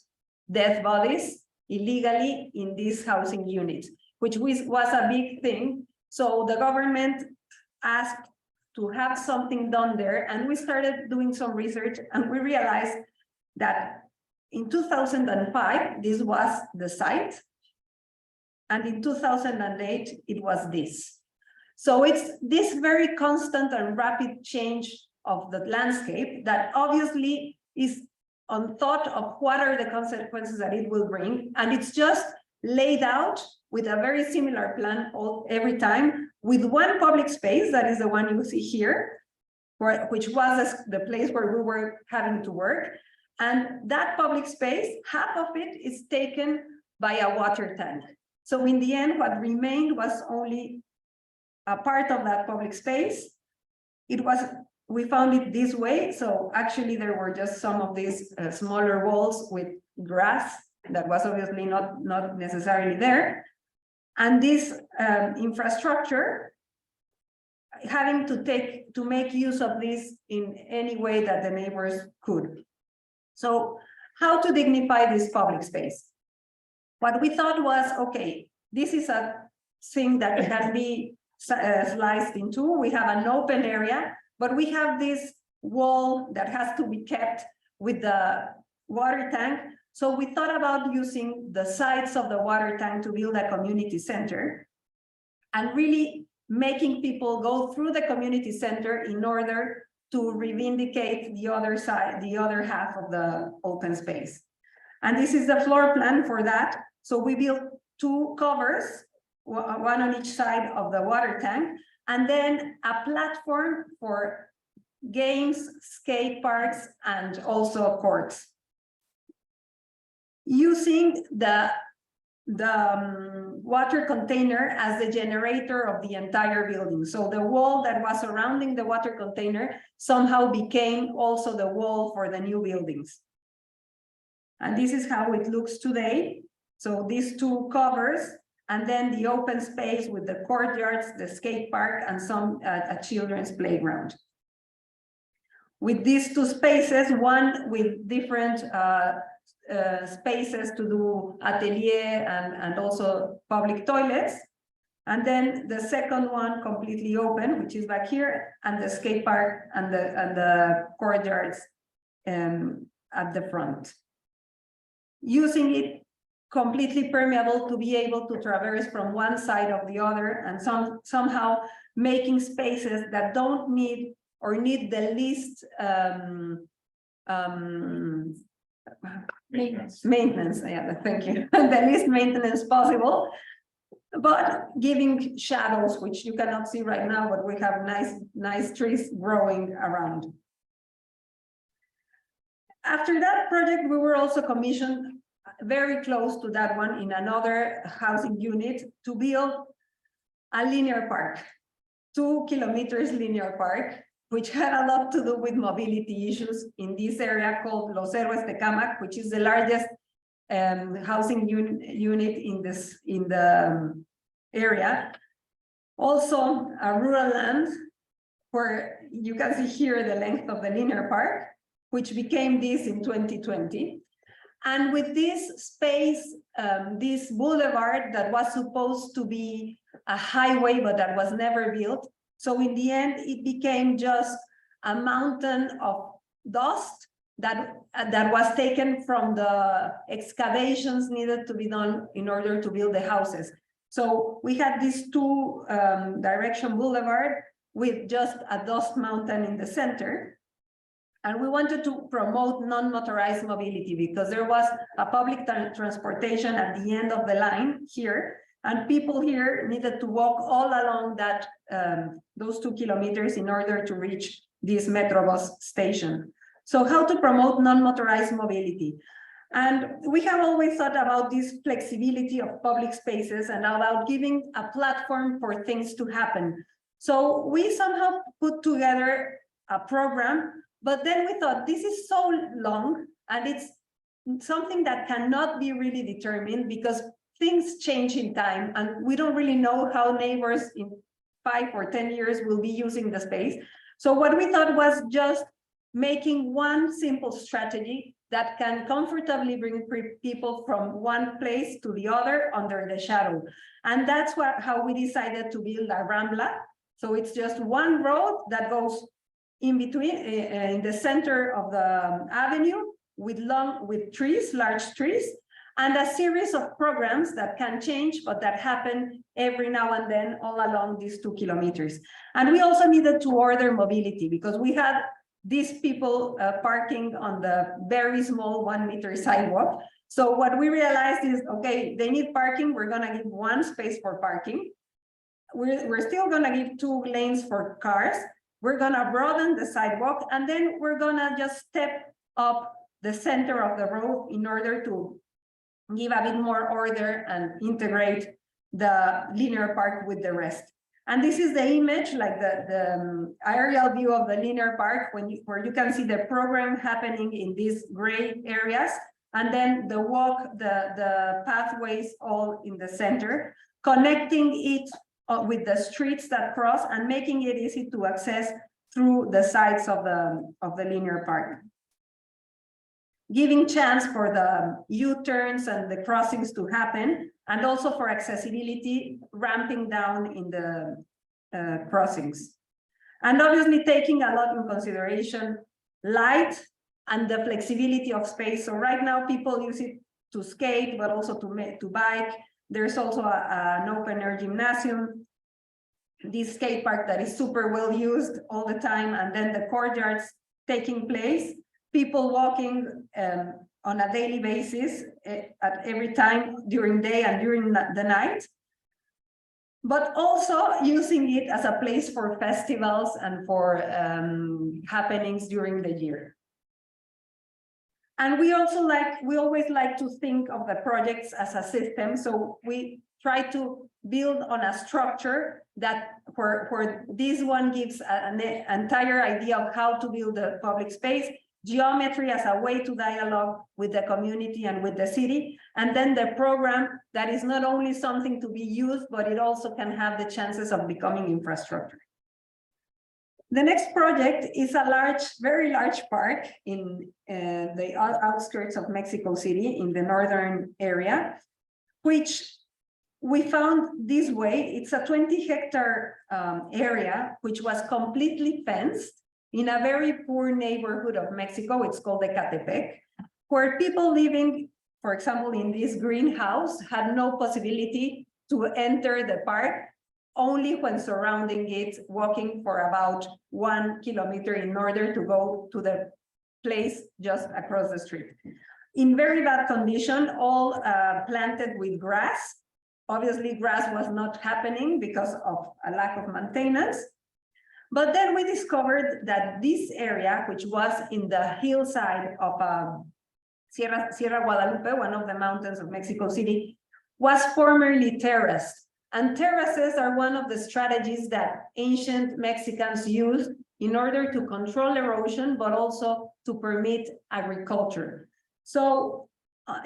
dead bodies illegally in this housing unit, which was a big thing. So the government asked to have something done there, and we started doing some research, and we realized that in 2005, this was the site, and in 2008, it was this. So it's this very constant and rapid change of the landscape that obviously is on thought of what are the consequences that it will bring. And it's just laid out with a very similar plan every time, with one public space, that is the one you see here, which was the place where we were having to work. And that public space, half of it is taken by a water tank. So in the end, what remained was only a part of that public space. We found it this way. So actually there were just some of these smaller walls with grass that was obviously not necessarily there. And this infrastructure having to make use of this in any way that the neighbors could. So how to dignify this public space? What we thought was, okay, this is a thing that can be sliced into. We have an open area, but we have this wall that has to be kept with the water tank. So we thought about using the sides of the water tank to build a community center and really making people go through the community center in order to reivindicate the other side, the other half of the open space. And this is the floor plan for that. So we built two covers, one on each side of the water tank, and then a platform for games, skate parks, and also courts. Using the water container as the generator of the entire building. So the wall that was surrounding the water container somehow became also the wall for the new buildings. And this is how it looks today. So these two covers, and then the open space with the courtyards, the skate park, and some a children's playground. With these two spaces, one with different spaces to do atelier and also public toilets. And then the second one completely open, which is back here, and the skate park and the courtyards at the front. Using it completely permeable to be able to traverse from one side of the other, and somehow making spaces that don't need or need the least maintenance, yeah, thank you. The least maintenance possible, but giving shadows, which you cannot see right now, but we have nice trees growing around. After that project, we were also commissioned very close to that one in another housing unit to build a linear park, 2 kilometers linear park, which had a lot to do with mobility issues in this area called Los Héroes Tecámac, which is the largest housing unit in the area. Also a rural land where you can see here the length of the linear park, which became this in 2020. And with this space, this boulevard that was supposed to be a highway, but that was never built. So in the end, it became just a mountain of dust that was taken from the excavations needed to be done in order to build the houses. So we had this two direction boulevard with just a dust mountain in the center. And we wanted to promote non-motorized mobility because there was a public transportation at the end of the line here And people here needed to walk all along that those 2 kilometers in order to reach this Metrobus station. So how to promote non-motorized mobility? And we have always thought about this flexibility of public spaces and about giving a platform for things to happen. So we somehow put together a program, but then we thought this is so long and it's something that cannot be really determined because things change in time and we don't really know how neighbors in 5 or 10 years will be using the space. So what we thought was just making one simple strategy that can comfortably bring people from one place to the other under the shadow. And that's how we decided to build a Rambla. So it's just one road that goes in between, in the center of the avenue with trees, large trees, and a series of programs that can change, but that happen every now and then all along these 2 kilometers. And we also needed to order mobility because we had these people parking on the very small 1-meter sidewalk. So what we realized is, okay, they need parking. We're gonna give one space for parking. We're still gonna give 2 lanes for cars. We're gonna broaden the sidewalk, and then we're gonna just step up the center of the road in order to give a bit more order and integrate the linear park with the rest. And this is the image, like the aerial view of the linear park, where you can see the program happening in these gray areas, and then the pathways all in the center, connecting it with the streets that cross and making it easy to access through the sides of the linear park. Giving chance for the U-turns and the crossings to happen, and also for accessibility, ramping down in the crossings. And obviously taking a lot in consideration light and the flexibility of space. So right now people use it to skate, but also to bike. There's also an open air gymnasium, this skate park that is super well used all the time, and then the courtyards taking place. People walking on a daily basis at every time during day and during the night, but also using it as a place for festivals and for happenings during the year. And we always like to think of the projects as a system. So we try to build on a structure that where this one gives an entire idea of how to build a public space, geometry as a way to dialogue with the community and with the city, and then the program that is not only something to be used, but it also can have the chances of becoming infrastructure. The next project is a very large park in the outskirts of Mexico City in the northern area, which we found this way. It's a 20-hectare area, which was completely fenced in a very poor neighborhood of Mexico. It's called Ecatepec, where people living, for example, in this greenhouse had no possibility to enter the park, only when surrounding it, walking for about 1 kilometer in order to go to the place just across the street. In very bad condition, all planted with grass. Obviously, grass was not happening because of a lack of maintenance. But then we discovered that this area, which was in the hillside of Sierra Guadalupe, one of the mountains of Mexico City, was formerly terraced. And terraces are one of the strategies that ancient Mexicans used in order to control erosion, but also to permit agriculture. So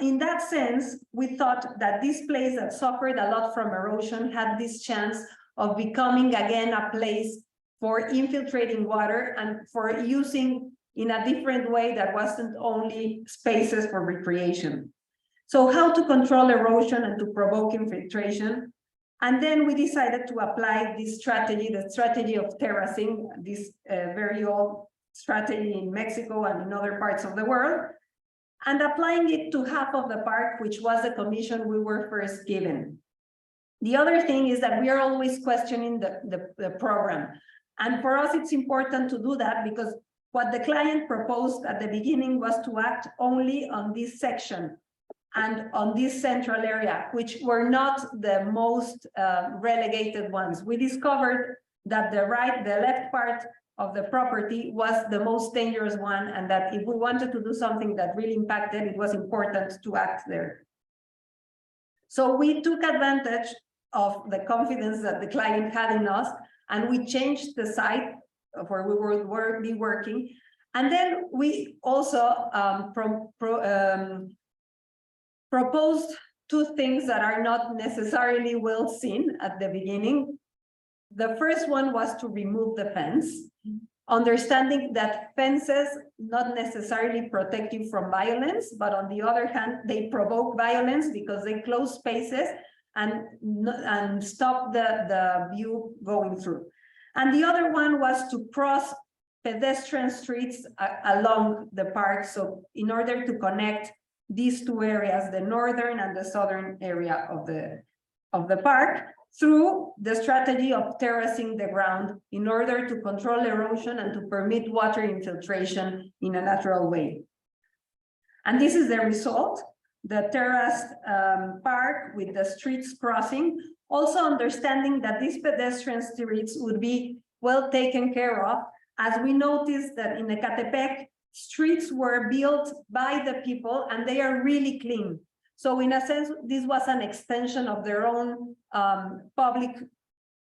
in that sense, we thought that this place that suffered a lot from erosion had this chance of becoming again a place for infiltrating water and for using in a different way that wasn't only spaces for recreation. So how to control erosion and to provoke infiltration. And then we decided to apply this strategy, the strategy of terracing, this very old strategy in Mexico and in other parts of the world, and applying it to half of the park, which was the commission we were first given. The other thing is that we are always questioning the program. And for us, it's important to do that because what the client proposed at the beginning was to act only on this section. and on this central area, which were not the most relegated ones. We discovered that the left part of the property was the most dangerous one, and that if we wanted to do something that really impacted, it was important to act there. So we took advantage of the confidence that the client had in us, and we changed the site where we were be working. And then we also proposed two things that are not necessarily well seen at the beginning. The first one was to remove the fence, understanding that fences not necessarily protect you from violence, but on the other hand, they provoke violence because they close spaces and stop the view going through. And the other one was to cross pedestrian streets along the park. So in order to connect these two areas, the northern and the southern area of the park, through the strategy of terracing the ground in order to control erosion and to permit water infiltration in a natural way. And this is the result, the terraced park with the streets crossing, also understanding that these pedestrian streets would be well taken care of, as we noticed that in Ecatepec, streets were built by the people and they are really clean. So in a sense, this was an extension of their own public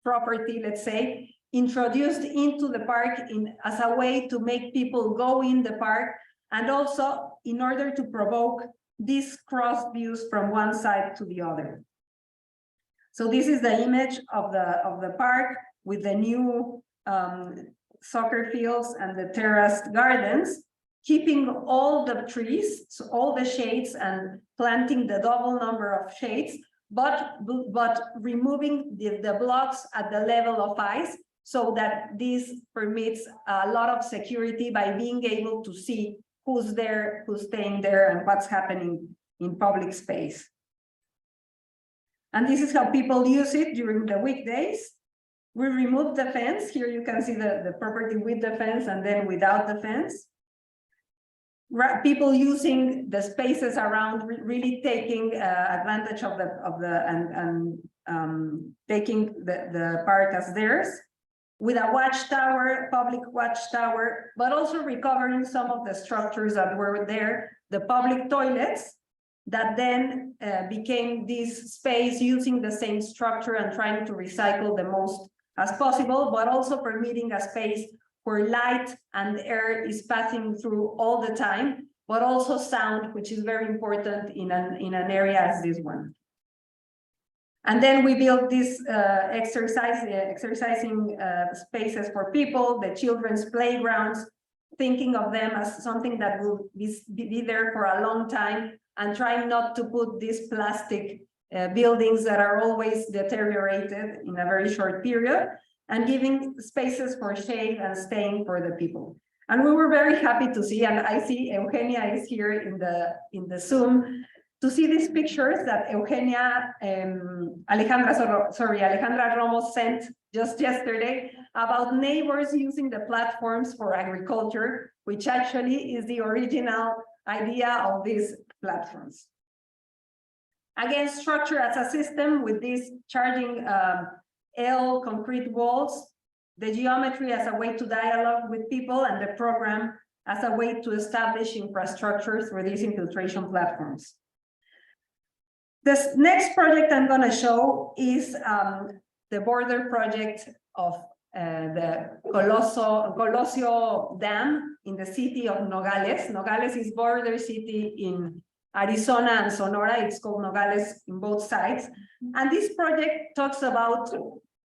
property, let's say, introduced into the park as a way to make people go in the park, and also in order to provoke these cross views from one side to the other. So this is the image of the park with the new soccer fields and the terraced gardens, keeping all the trees, so all the shades, and planting the double number of shades, but removing the blocks at the level of ice, so that this permits a lot of security by being able to see who's there, who's staying there, and what's happening in public space. And this is how people use it during the weekdays. We removed the fence. Here you can see the property with the fence and then without the fence. People using the spaces around, really taking advantage of taking the park as theirs, with a watchtower, public watchtower, but also recovering some of the structures that were there, the public toilets, that then became this space using the same structure and trying to recycle the most as possible, but also permitting a space where light and air is passing through all the time, but also sound, which is very important in an area as this one. And then we built these exercising spaces for people, the children's playgrounds, thinking of them as something that will be there for a long time, and trying not to put these plastic buildings that are always deteriorated in a very short period, and giving spaces for shade and staying for the people. And we were very happy to see, and I see Eugenia is here in the Zoom, to see these pictures that Alejandra Ramos sent just yesterday about neighbors using the platforms for agriculture, which actually is the original idea of these platforms. Again, structure as a system with these charging L concrete walls, the geometry as a way to dialogue with people, and the program as a way to establish infrastructure through these infiltration platforms. This next project I'm going to show is the border project of the Colosio Dam in the city of Nogales. Nogales is border city in Arizona and Sonora. It's called Nogales in both sides. And this project talks about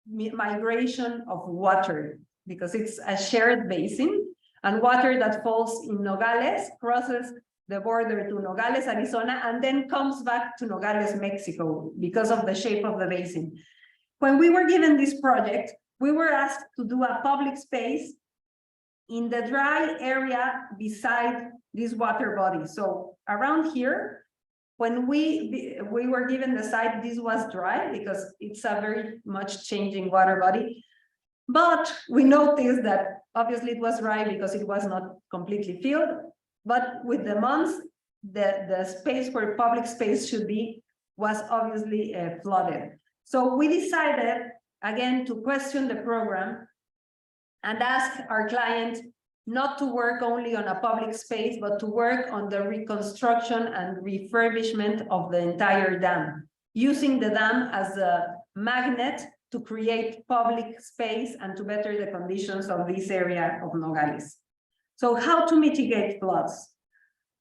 migration of water, because it's a shared basin, and water that falls in Nogales crosses the border to Nogales, Arizona, and then comes back to Nogales, Mexico, because of the shape of the basin. When we were given this project, we were asked to do a public space in the dry area beside this water body. So around here, when we were given the site, this was dry because it's a very much changing water body. But we noticed that obviously it was dry because it was not completely filled. But with the months, the space where public space should be was obviously flooded. So we decided, again, to question the program and ask our client not to work only on a public space, but to work on the reconstruction and refurbishment of the entire dam, using the dam as a magnet to create public space and to better the conditions of this area of Nogales. So how to mitigate floods?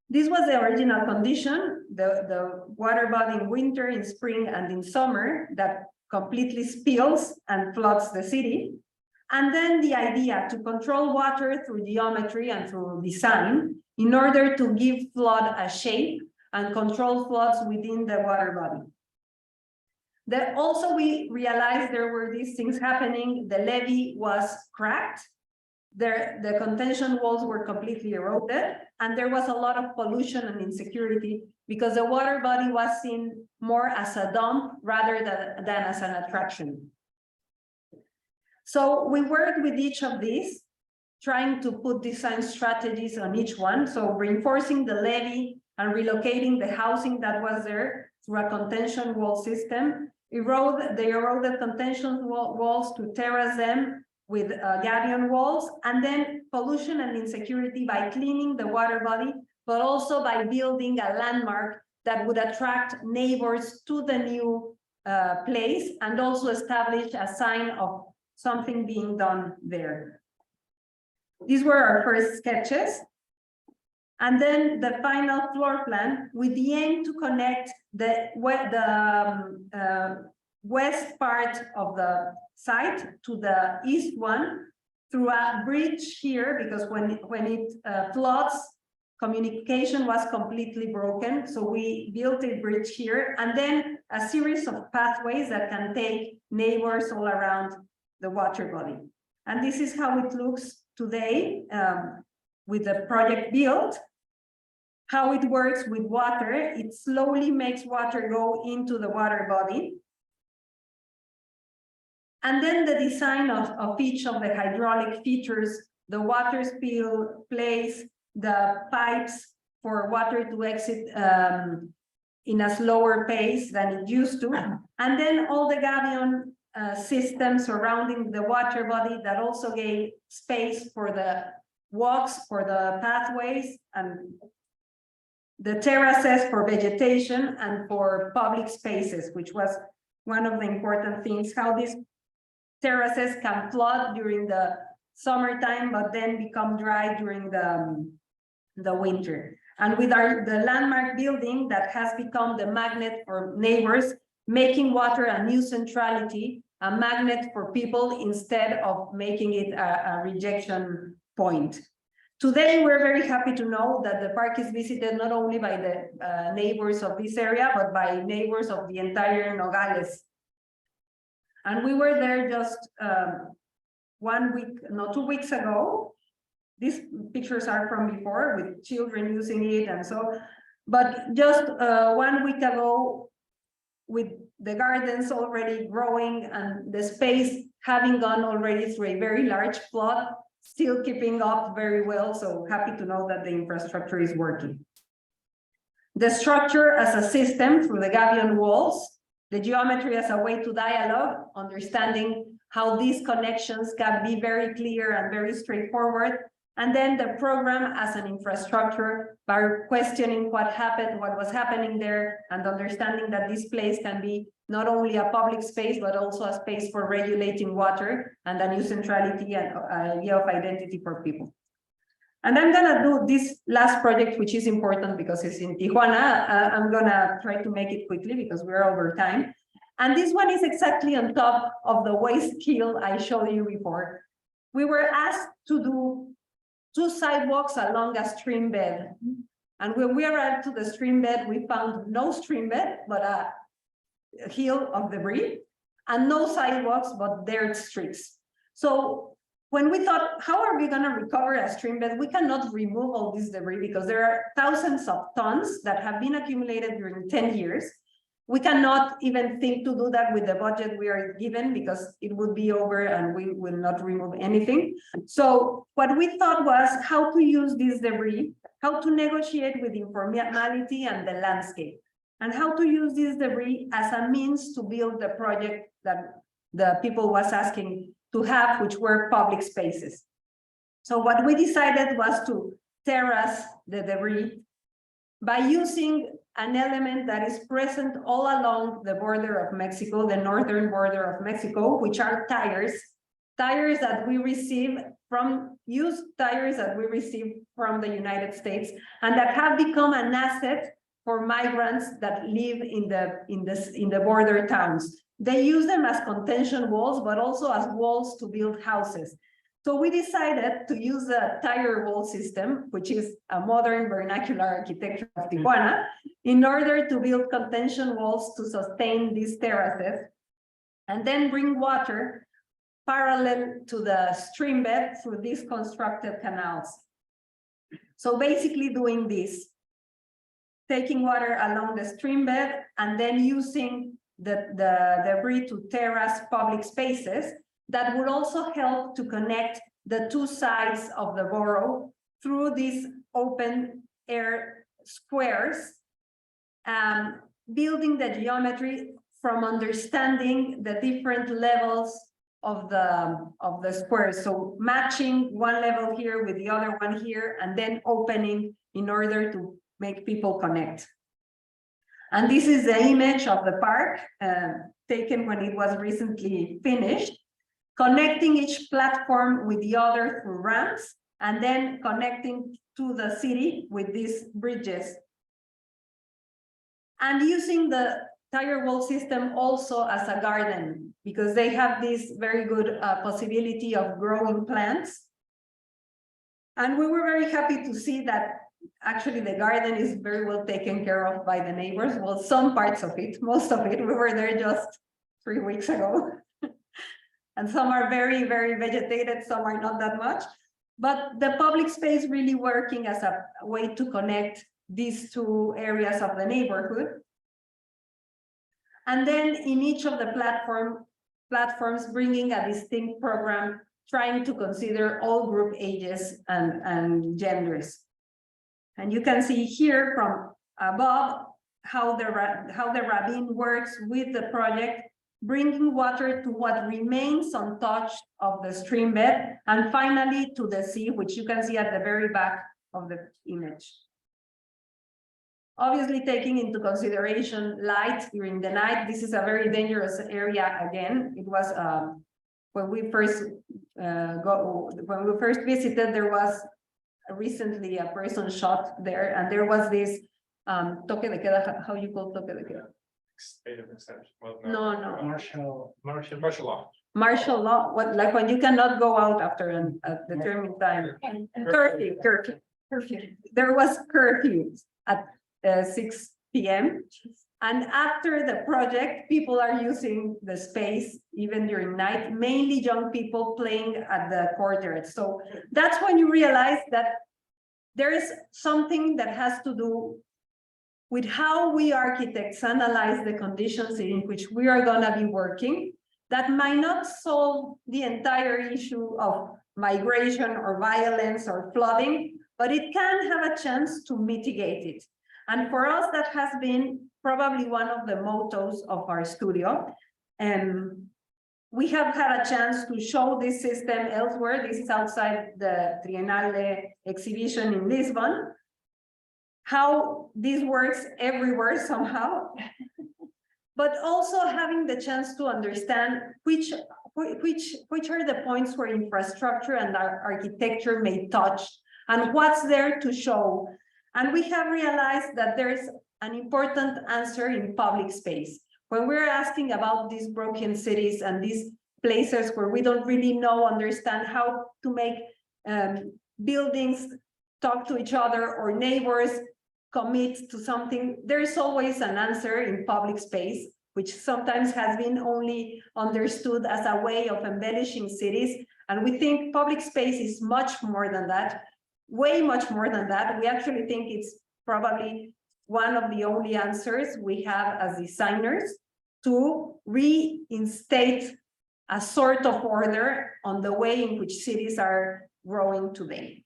This was the original condition, the water body in winter, in spring, and in summer that completely spills and floods the city. And then the idea to control water through geometry and through design in order to give flood a shape and control floods within the water body. Also, we realized there were these things happening. The levee was cracked. The contention walls were completely eroded, and there was a lot of pollution and insecurity because the water body was seen more as a dump rather than as an attraction. So we worked with each of these, trying to put design strategies on each one. So reinforcing the levee and relocating the housing that was there through a contention wall system, the eroded contention walls to terrace them with gabion walls, and then pollution and insecurity by cleaning the water body, but also by building a landmark that would attract neighbors to the new place and also establish a sign of something being done there. These were our first sketches. And then the final floor plan with the aim to connect the west part of the site to the east one through a bridge here, because when it floods, communication was completely broken. So we built a bridge here, and then a series of pathways that can take neighbors all around the water body. And this is how it looks today with the project built. How it works with water, it slowly makes water go into the water body. And then the design of each of the hydraulic features, the water spill place, the pipes for water to exit in a slower pace than it used to. And then all the gabion systems surrounding the water body that also gave space for the walks, for the pathways, and the terraces for vegetation and for public spaces, which was one of the important things, how these terraces can flood during the summertime, but then become dry during the winter. And with the landmark building that has become the magnet for neighbors, making water a new centrality, a magnet for people instead of making it a rejection point. Today, we're very happy to know that the park is visited not only by the neighbors of this area, but by neighbors of the entire Nogales. And we were there just 2 weeks ago. These pictures are from before with children using it and so, but just 1 week ago, with the gardens already growing and the space having gone already through a very large flood, still keeping up very well. So happy to know that the infrastructure is working. The structure as a system through the gabion walls, the geometry as a way to dialogue, understanding how these connections can be very clear and very straightforward. And then the program as an infrastructure by questioning what was happening there, and understanding that this place can be not only a public space, but also a space for regulating water and a new centrality and idea of identity for people. And I'm gonna do this last project, which is important because it's in Tijuana. I'm gonna try to make it quickly because we're over time. And this one is exactly on top of the waste hill I showed you before. We were asked to do 2 sidewalks along a stream bed. And when we arrived to the stream bed, we found no stream bed, but a hill of debris, and no sidewalks, but dirt streets. So when we thought, how are we going to recover a stream bed? We cannot remove all this debris because there are thousands of tons that have been accumulated during 10 years. We cannot even think to do that with the budget we are given because it would be over and we will not remove anything. So what we thought was how to use this debris, how to negotiate with informality and the landscape, and how to use this debris as a means to build the project that the people was asking to have, which were public spaces. So what we decided was to terrace the debris by using an element that is present all along the border of Mexico, the northern border of Mexico, which are tires that we receive from used tires that we receive from the United States and that have become an asset for migrants that live in the border towns. They use them as contention walls, but also as walls to build houses. So we decided to use a tire wall system, which is a modern vernacular architecture of Tijuana, in order to build contention walls to sustain these terraces, and then bring water parallel to the stream bed through these constructed canals. So basically doing this, taking water along the stream bed and then using the debris to terrace public spaces that would also help to connect the two sides of the borough through these open air squares, building the geometry from understanding the different levels of the squares. So matching one level here with the other one here, and then opening in order to make people connect. And this is the image of the park taken when it was recently finished, connecting each platform with the other through ramps, and then connecting to the city with these bridges. And using the tire wall system also as a garden, because they have this very good possibility of growing plants. And we were very happy to see that actually the garden is very well taken care of by the neighbors. Well, some parts of it, most of it, we were there just 3 weeks ago. And some are very, very vegetated, some are not that much. But the public space really working as a way to connect these two areas of the neighborhood. And then in each of the platforms bringing a distinct program, trying to consider all group ages and genders. And you can see here from above how the ravine works with the project, bringing water to what remains untouched of the stream bed, and finally to the sea, which you can see at the very back of the image. Obviously, taking into consideration light during the night, this is a very dangerous area again. It was when we first visited, there was recently a person shot there, and there was this toque de queda. How you call toque de queda? State of exception. Well, No. Martial law. Martial law, what, like when you cannot go out after a determined time. Curfew. There was curfew at 6 p.m. And after the project, people are using the space even during night, mainly young people playing at the courtyard. So that's when you realize that there is something that has to do with how we architects analyze the conditions in which we are going to be working, that might not solve the entire issue of migration or violence or flooding, but it can have a chance to mitigate it. And for us, that has been probably one of the mottos of our studio. And we have had a chance to show this system elsewhere. This is outside the Triennale exhibition in Lisbon. How this works everywhere somehow, but also having the chance to understand which are the points where infrastructure and our architecture may touch and what's there to show. And we have realized that there's an important answer in public space. When we're asking about these broken cities and these places where we don't really understand how to make buildings talk to each other or neighbors commit to something, there's always an answer in public space, which sometimes has been only understood as a way of embellishing cities. And we think public space is much more than that, way much more than that. We actually think it's probably one of the only answers we have as designers to reinstate a sort of order on the way in which cities are growing today.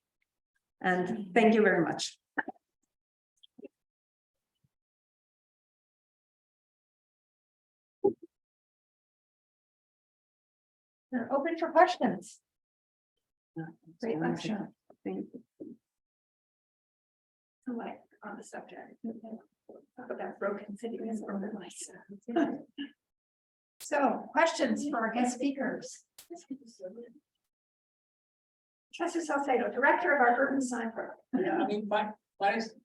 And thank you very much. We're open for questions. Great lecture. Thank you. Like on the subject. Talk about broken cities or lights. So, questions for our guest speakers. Trustee Salcedo, Director of our Urban Design Program. Yeah, I mean, what is,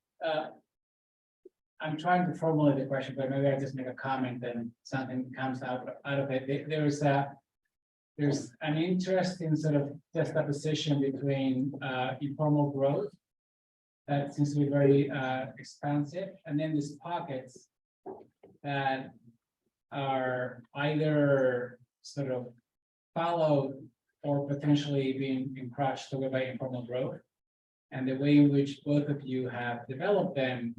I'm trying to formulate the question, but maybe I just make a comment and something comes out of it. There's an interesting sort of juxtaposition between informal growth that seems to be very expansive, and then these pockets that are either sort of followed or potentially being encroached away by informal growth. And the way in which both of you have developed them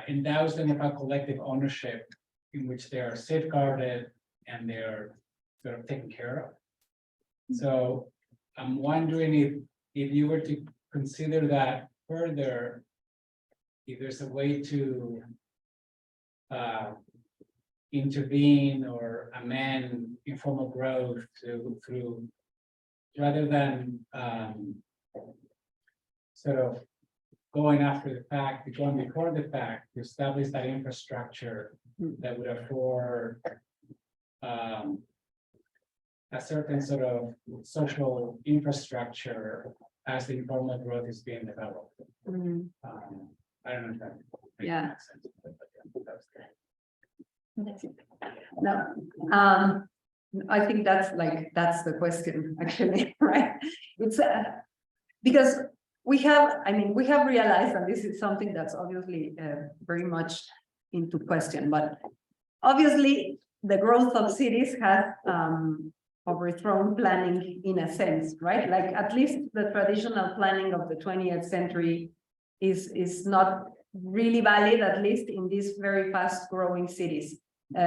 endows them with a collective ownership in which they are safeguarded and they're sort of taken care of. So I'm wondering if you were to consider that further, if there's a way to intervene or amend informal growth through rather than sort of going after the fact, going before the fact, to establish that infrastructure that would afford a certain sort of social infrastructure as the informal growth is being developed. I don't know if that makes sense. No, I think that's the question actually, right? It's because we have realized, and this is something that's obviously very much into question, but obviously the growth of cities has overthrown planning in a sense, right? Like at least the traditional planning of the 20th century is not really valid, at least in these very fast growing cities.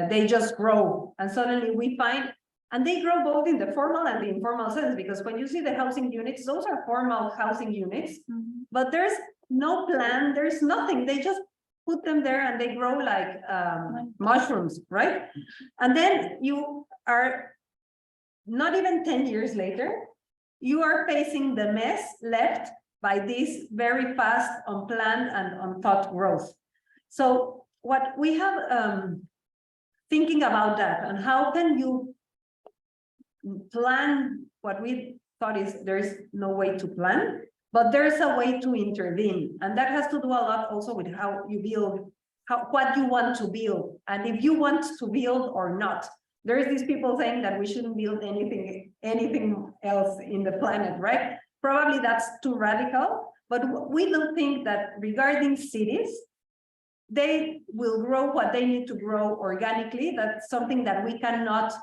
They just grow, and suddenly we find, and they grow both in the formal and the informal sense, because when you see the housing units, those are formal housing units, but there's no plan, there's nothing, they just put them there and they grow like mushrooms, right? And then you are, not even 10 years later, you are facing the mess left by this very fast, unplanned and unthought growth. So what we have thinking about that, and how can you plan what we thought is there's no way to plan, but there's a way to intervene. And that has to do a lot also with how you build, what you want to build, and if you want to build or not. There's these people saying that we shouldn't build anything else in the planet, right? Probably that's too radical, but we don't think that regarding cities, they will grow what they need to grow organically. That's something that we cannot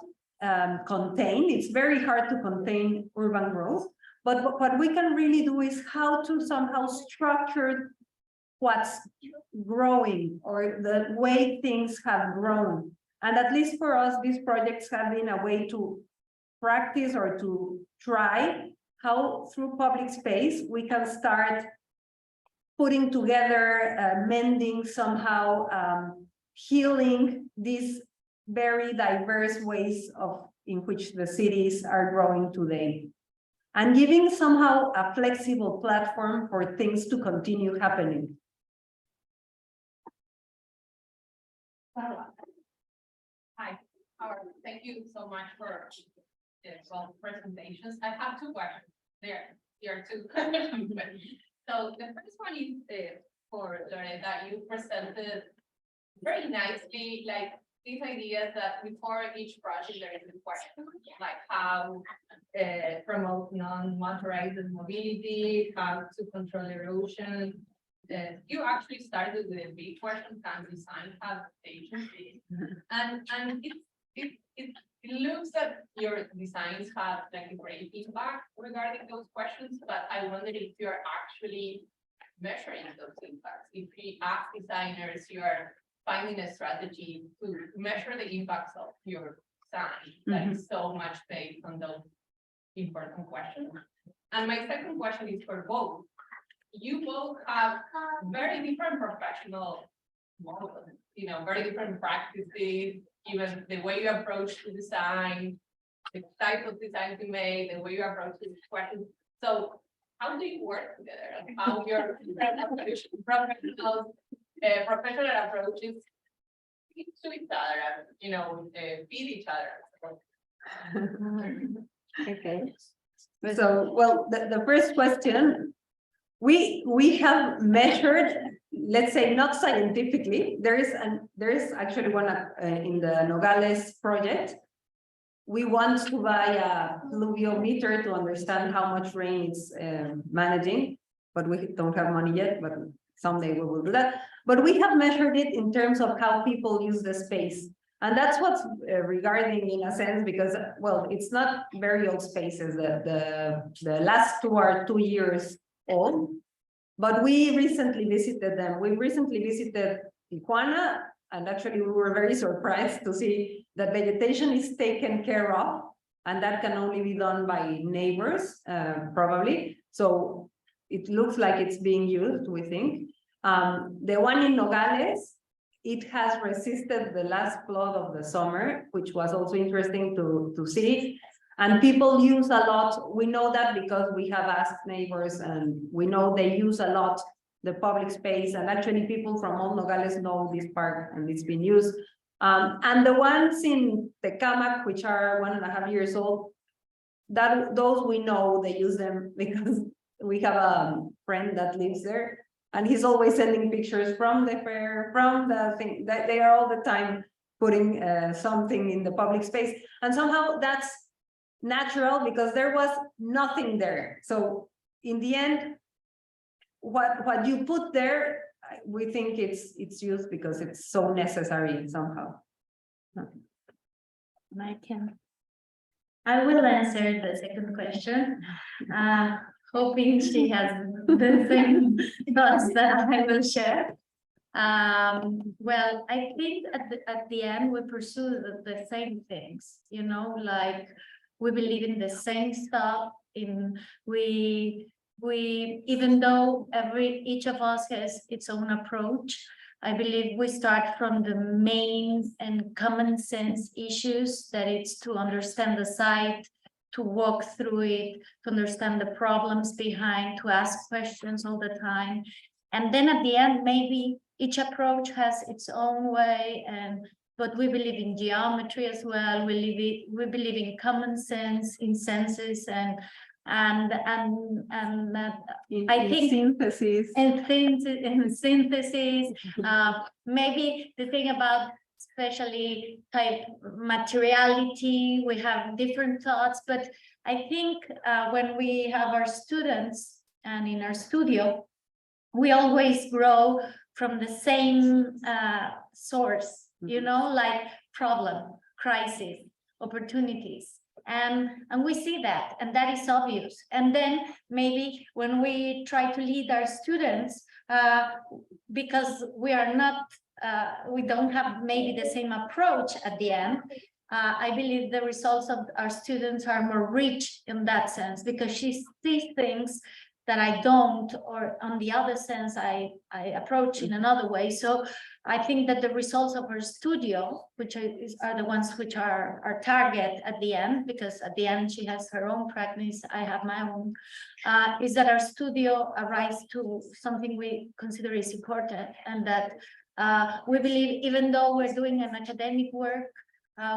contain. It's very hard to contain urban growth, but what we can really do is how to somehow structure what's growing or the way things have grown. And at least for us, these projects have been a way to practice or to try how through public space we can start putting together, mending somehow, healing these very diverse ways in which the cities are growing today, and giving somehow a flexible platform for things to continue happening. Hi, thank you so much for the presentations. I have two questions. There are two. So the first one is for Loreta. You presented very nicely, like these ideas that before each project there is a question, like how promote non-motorized mobility, how to control erosion. You actually started with a big question: can design have agency? And it looks that your designs have like a great impact regarding those questions, but I wonder if you're actually measuring those impacts? If we ask designers, you are finding a strategy to measure the impacts of your design that is so much based on those important questions. And my second question is for both. You both have very different professional models, you know, very different practices, even the way you approach the design, the type of design you make, the way you approach these questions. So how do you work together? And how your professional approaches fit to each other, and, you know, feed each other? Okay. So, well, the first question, we have measured, let's say not scientifically, there is actually one in the Nogales project. We want to buy a pluviometer to understand how much rain it's managing, but we don't have money yet, but someday we will do that. But we have measured it in terms of how people use the space. And that's what's regarding in a sense, because, well, it's not very old spaces. The last two are 2 years old, but we recently visited them. We recently visited Tijuana, and actually we were very surprised to see that vegetation is taken care of, and that can only be done by neighbors, probably. So it looks like it's being used, we think. The one in Nogales, it has resisted the last flood of the summer, which was also interesting to see. And people use a lot. We know that because we have asked neighbors, and we know they use a lot the public space. And actually people from all Nogales know this park, and it's been used. And the ones in Tecamac, which are 1.5 years old, those we know they use them because we have a friend that lives there. And he's always sending pictures from the fair, from the thing, that they are all the time putting something in the public space. And somehow that's natural because there was nothing there. So in the end, what you put there, we think it's used because it's so necessary somehow. I will answer the second question. Hoping she has the same thoughts that I will share. Well, I think at the end we pursue the same things, you know, like we believe in the same stuff. We even though each of us has its own approach, I believe we start from the main and common sense issues, that it's to understand the site, to walk through it, to understand the problems behind, to ask questions all the time. And then at the end, maybe each approach has its own way, but we believe in geometry as well. We believe in common sense, in senses, and that I think synthesis. Synthesis. Maybe the thing about especially type materiality, we have different thoughts, but I think when we have our students and in our studio, we always grow from the same source, you know, like problem, crisis, opportunities. And we see that, and that is obvious. And then maybe when we try to lead our students, because we are not we don't have maybe the same approach at the end. I believe the results of our students are more rich in that sense, because she sees things that I don't, or on the other sense, I approach in another way. So I think that the results of her studio, which are the ones which are our target at the end, because at the end she has her own practice, I have my own, is that our studio arrives to something we consider is important, and that we believe, even though we're doing an academic work,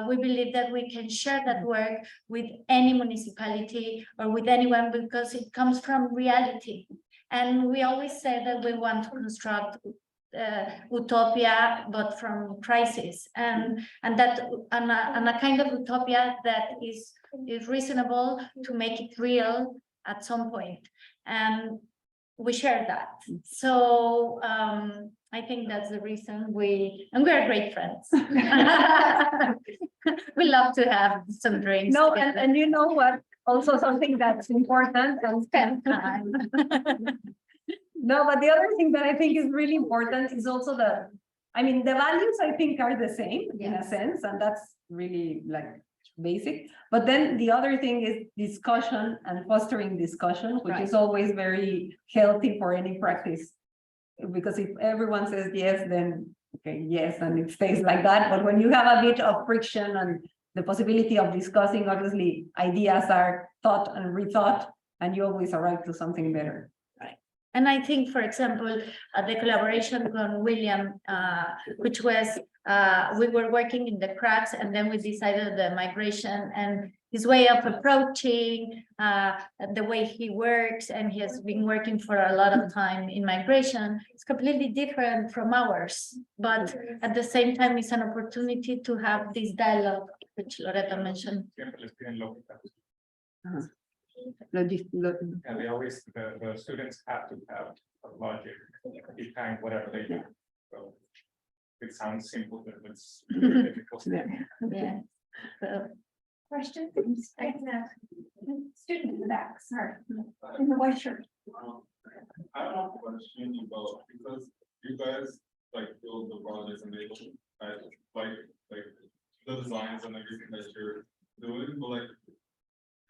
we believe that we can share that work with any municipality or with anyone, because it comes from reality. And we always say that we want to construct utopia, but from crisis, and that and a kind of utopia that is reasonable to make it real at some point. And we share that. So I think that's the reason we are great friends. We love to have some drinks. No, and you know what? Also something that's important, and spend time. No, but the other thing that I think is really important is also the values I think are the same in a sense, and that's really like basic. But then the other thing is discussion and fostering discussion, which is always very healthy for any practice. Because if everyone says yes, then okay, yes, and it stays like that. But when you have a bit of friction and the possibility of discussing, obviously ideas are thought and rethought, and you always arrive to something better. And I think, for example, the collaboration with William, which was, we were working in the cracks, and then we decided the migration and his way of approaching, the way he works, and he has been working for a lot of time in migration. It's completely different from ours, but at the same time, it's an opportunity to have this dialogue, which Loreta mentioned. And they always, the students have to have a logic behind whatever they do. So it sounds simple, but it's really difficult. Yeah. So, Question? Student in the back, sorry, in the white shirt. I have a question about, because you guys like build the projects and they like the designs and everything that you're doing, but like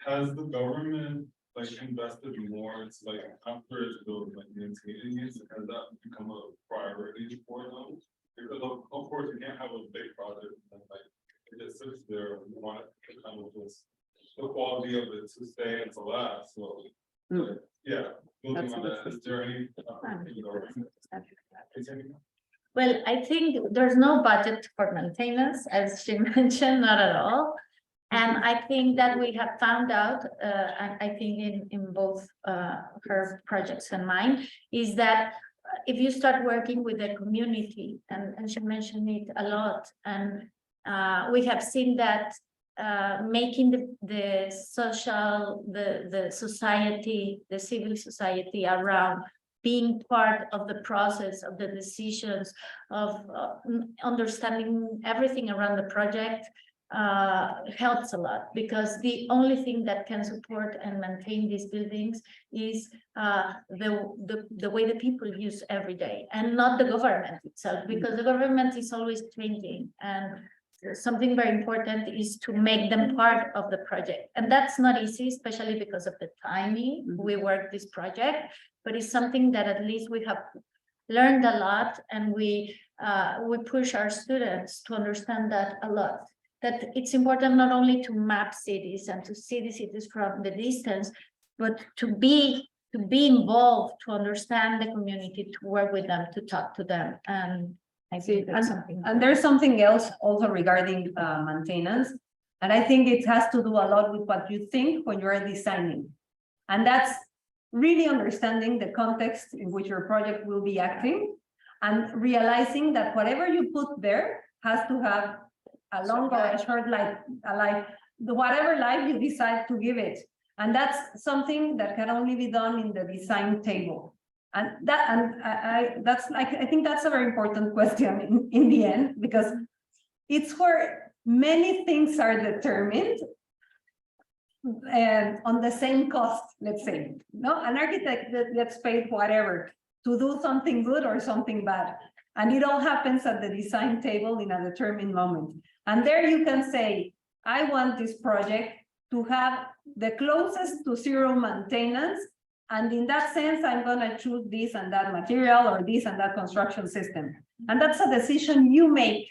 has the government like invested more? It's like after it's built, like maintaining it, has that become a priority for them? Because of course you can't have a big project and like it just sits there. You want it to kind of just the quality of it to stay and to last. So like, yeah, building on that. Is there any well, I think there's no budget for maintenance, as she mentioned, not at all. And I think that we have found out, I think in both her projects and mine, is that if you start working with the community, and she mentioned it a lot, and we have seen that making the social, the society, the civil society around being part of the process of the decisions of understanding everything around the project helps a lot, because the only thing that can support and maintain these buildings is the way the people use every day, and not the government itself, because the government is always changing, and something very important is to make them part of the project. And that's not easy, especially because of the timing we work this project, but it's something that at least we have learned a lot, and we push our students to understand that a lot. That it's important not only to map cities and to see the cities from the distance, but to be involved, to understand the community, to work with them, to talk to them. And I think that's something. And there's something else also regarding maintenance. And I think it has to do a lot with what you think when you're designing. And that's really understanding the context in which your project will be acting, and realizing that whatever you put there has to have a long or a short life, whatever life you decide to give it. And that's something that can only be done in the design table. And I think that's a very important question in the end, because it's where many things are determined and on the same cost, let's say. No, an architect that gets paid whatever to do something good or something bad. And it all happens at the design table in a determined moment. And there you can say, I want this project to have the closest to zero maintenance. And in that sense, I'm going to choose this and that material or this and that construction system. And that's a decision you make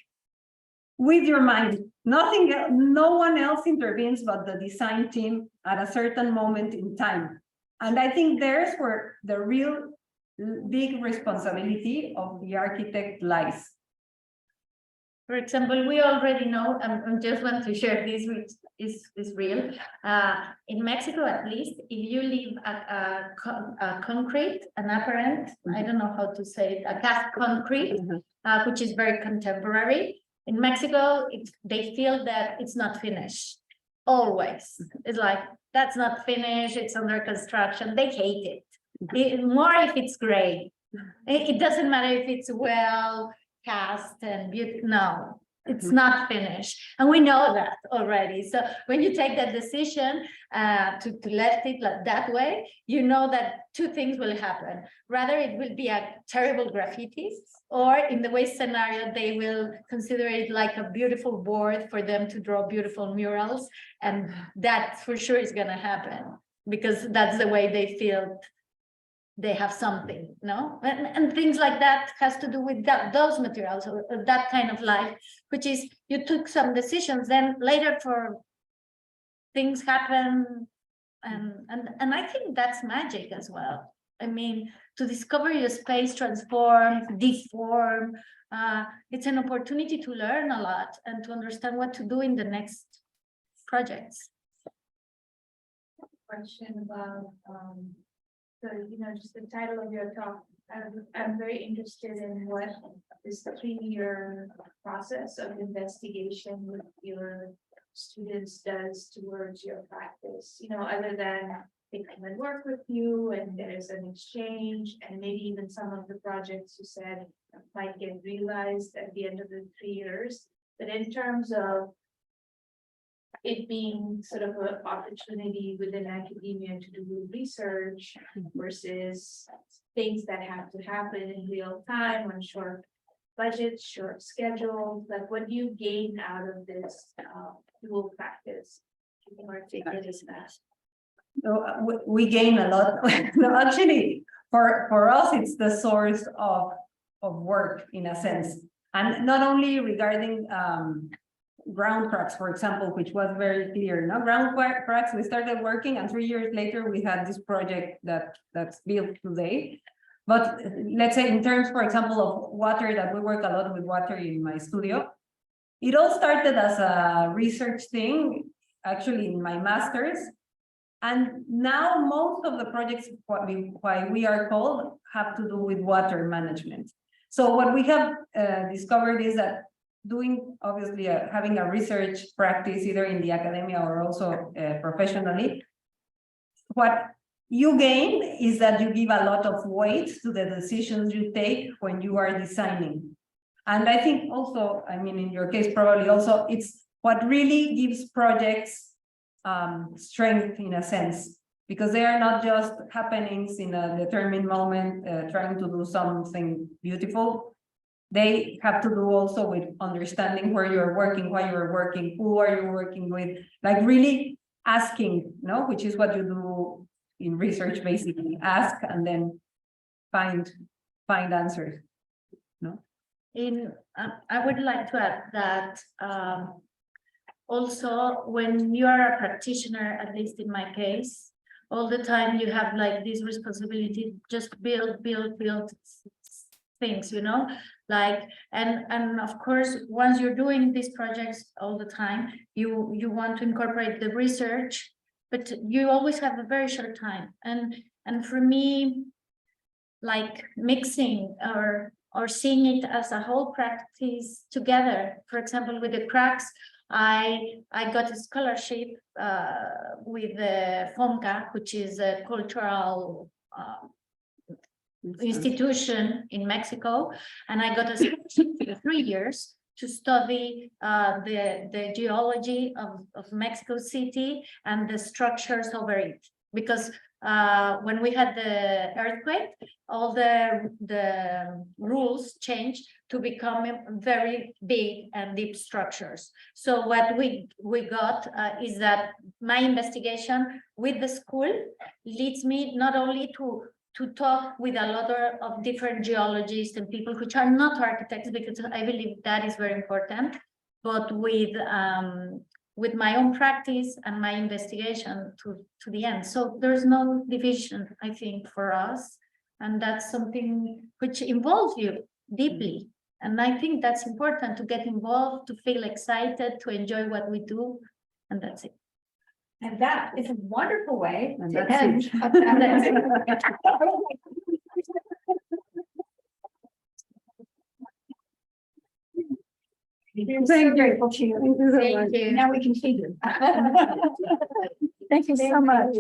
with your mind. Nothing, no one else intervenes but the design team at a certain moment in time. And I think there's where the real big responsibility of the architect lies. For example, we already know, I just want to share this, which is real. In Mexico, at least, if you leave a concrete, an apparent, I don't know how to say it, a cast concrete, which is very contemporary. In Mexico, they feel that it's not finished, always. It's like, that's not finished, it's under construction, they hate it. More if it's gray. It doesn't matter if it's well cast and beautiful. No, It's not finished, and we know that already. So when you take that decision to let it that way, you know that two things will happen. Rather, it will be a terrible graffiti, or in the worst scenario, they will consider it like a beautiful board for them to draw beautiful murals, and that for sure is going to happen because that's the way they feel. They have something, no? And things like that has to do with those materials, or that kind of life, which is you took some decisions, then later for things happen, and I think that's magic as well. I mean, to discover your space, transform, deform, it's an opportunity to learn a lot and to understand what to do in the next projects. Question about so, just the title of your talk. I'm very interested in what this 3-year process of investigation with your students does towards your practice, other than they come and work with you and there is an exchange, and maybe even some of the projects you said might get realized at the end of the 3 years. But in terms of it being sort of an opportunity within academia to do research versus things that have to happen in real time on short budgets, short schedules, like what do you gain out of this dual practice? So we gain a lot. No, actually, for us, it's the source of work in a sense, and not only regarding ground cracks, for example, which was very clear. No ground cracks. We started working, and 3 years later, we had this project that's built today. But let's say in terms, for example, of water, that we work a lot with water in my studio. It all started as a research thing, actually in my master's. And now most of the projects, why we are called, have to do with water management. So what we have discovered is that obviously having a research practice either in the academia or also professionally, what you gain is that you give a lot of weight to the decisions you take when you are designing. And I think also, I mean, in your case, probably also, it's what really gives projects strength in a sense, because they are not just happenings in a determined moment, trying to do something beautiful. They have to do also with understanding where you're working, why you're working, who are you working with, like really asking, which is what you do in research, basically. Ask and then find answers. I would like to add that also when you are a practitioner, at least in my case, all the time you have like this responsibility, just build things, like, and of course, once you're doing these projects all the time, you want to incorporate the research, but you always have a very short time. And for me, like mixing or seeing it as a whole practice together, for example, with the cracks, I got a scholarship with the FOMCA, which is a cultural institution in Mexico, and I got a scholarship for 3 years to study the geology of Mexico City and the structures over it, because when we had the earthquake, all the rules changed to become very big and deep structures. So what we got is that my investigation with the school leads me not only to talk with a lot of different geologists and people which are not architects, because I believe that is very important, but with my own practice and my investigation to the end. So there's no division, I think, for us. And that's something which involves you deeply. And I think that's important, to get involved, to feel excited, to enjoy what we do. And that's it. And that is a wonderful way And to that's end. it. I'm so grateful to you. Thank you so Thank much. you. Now we can feed you. Thank you so much.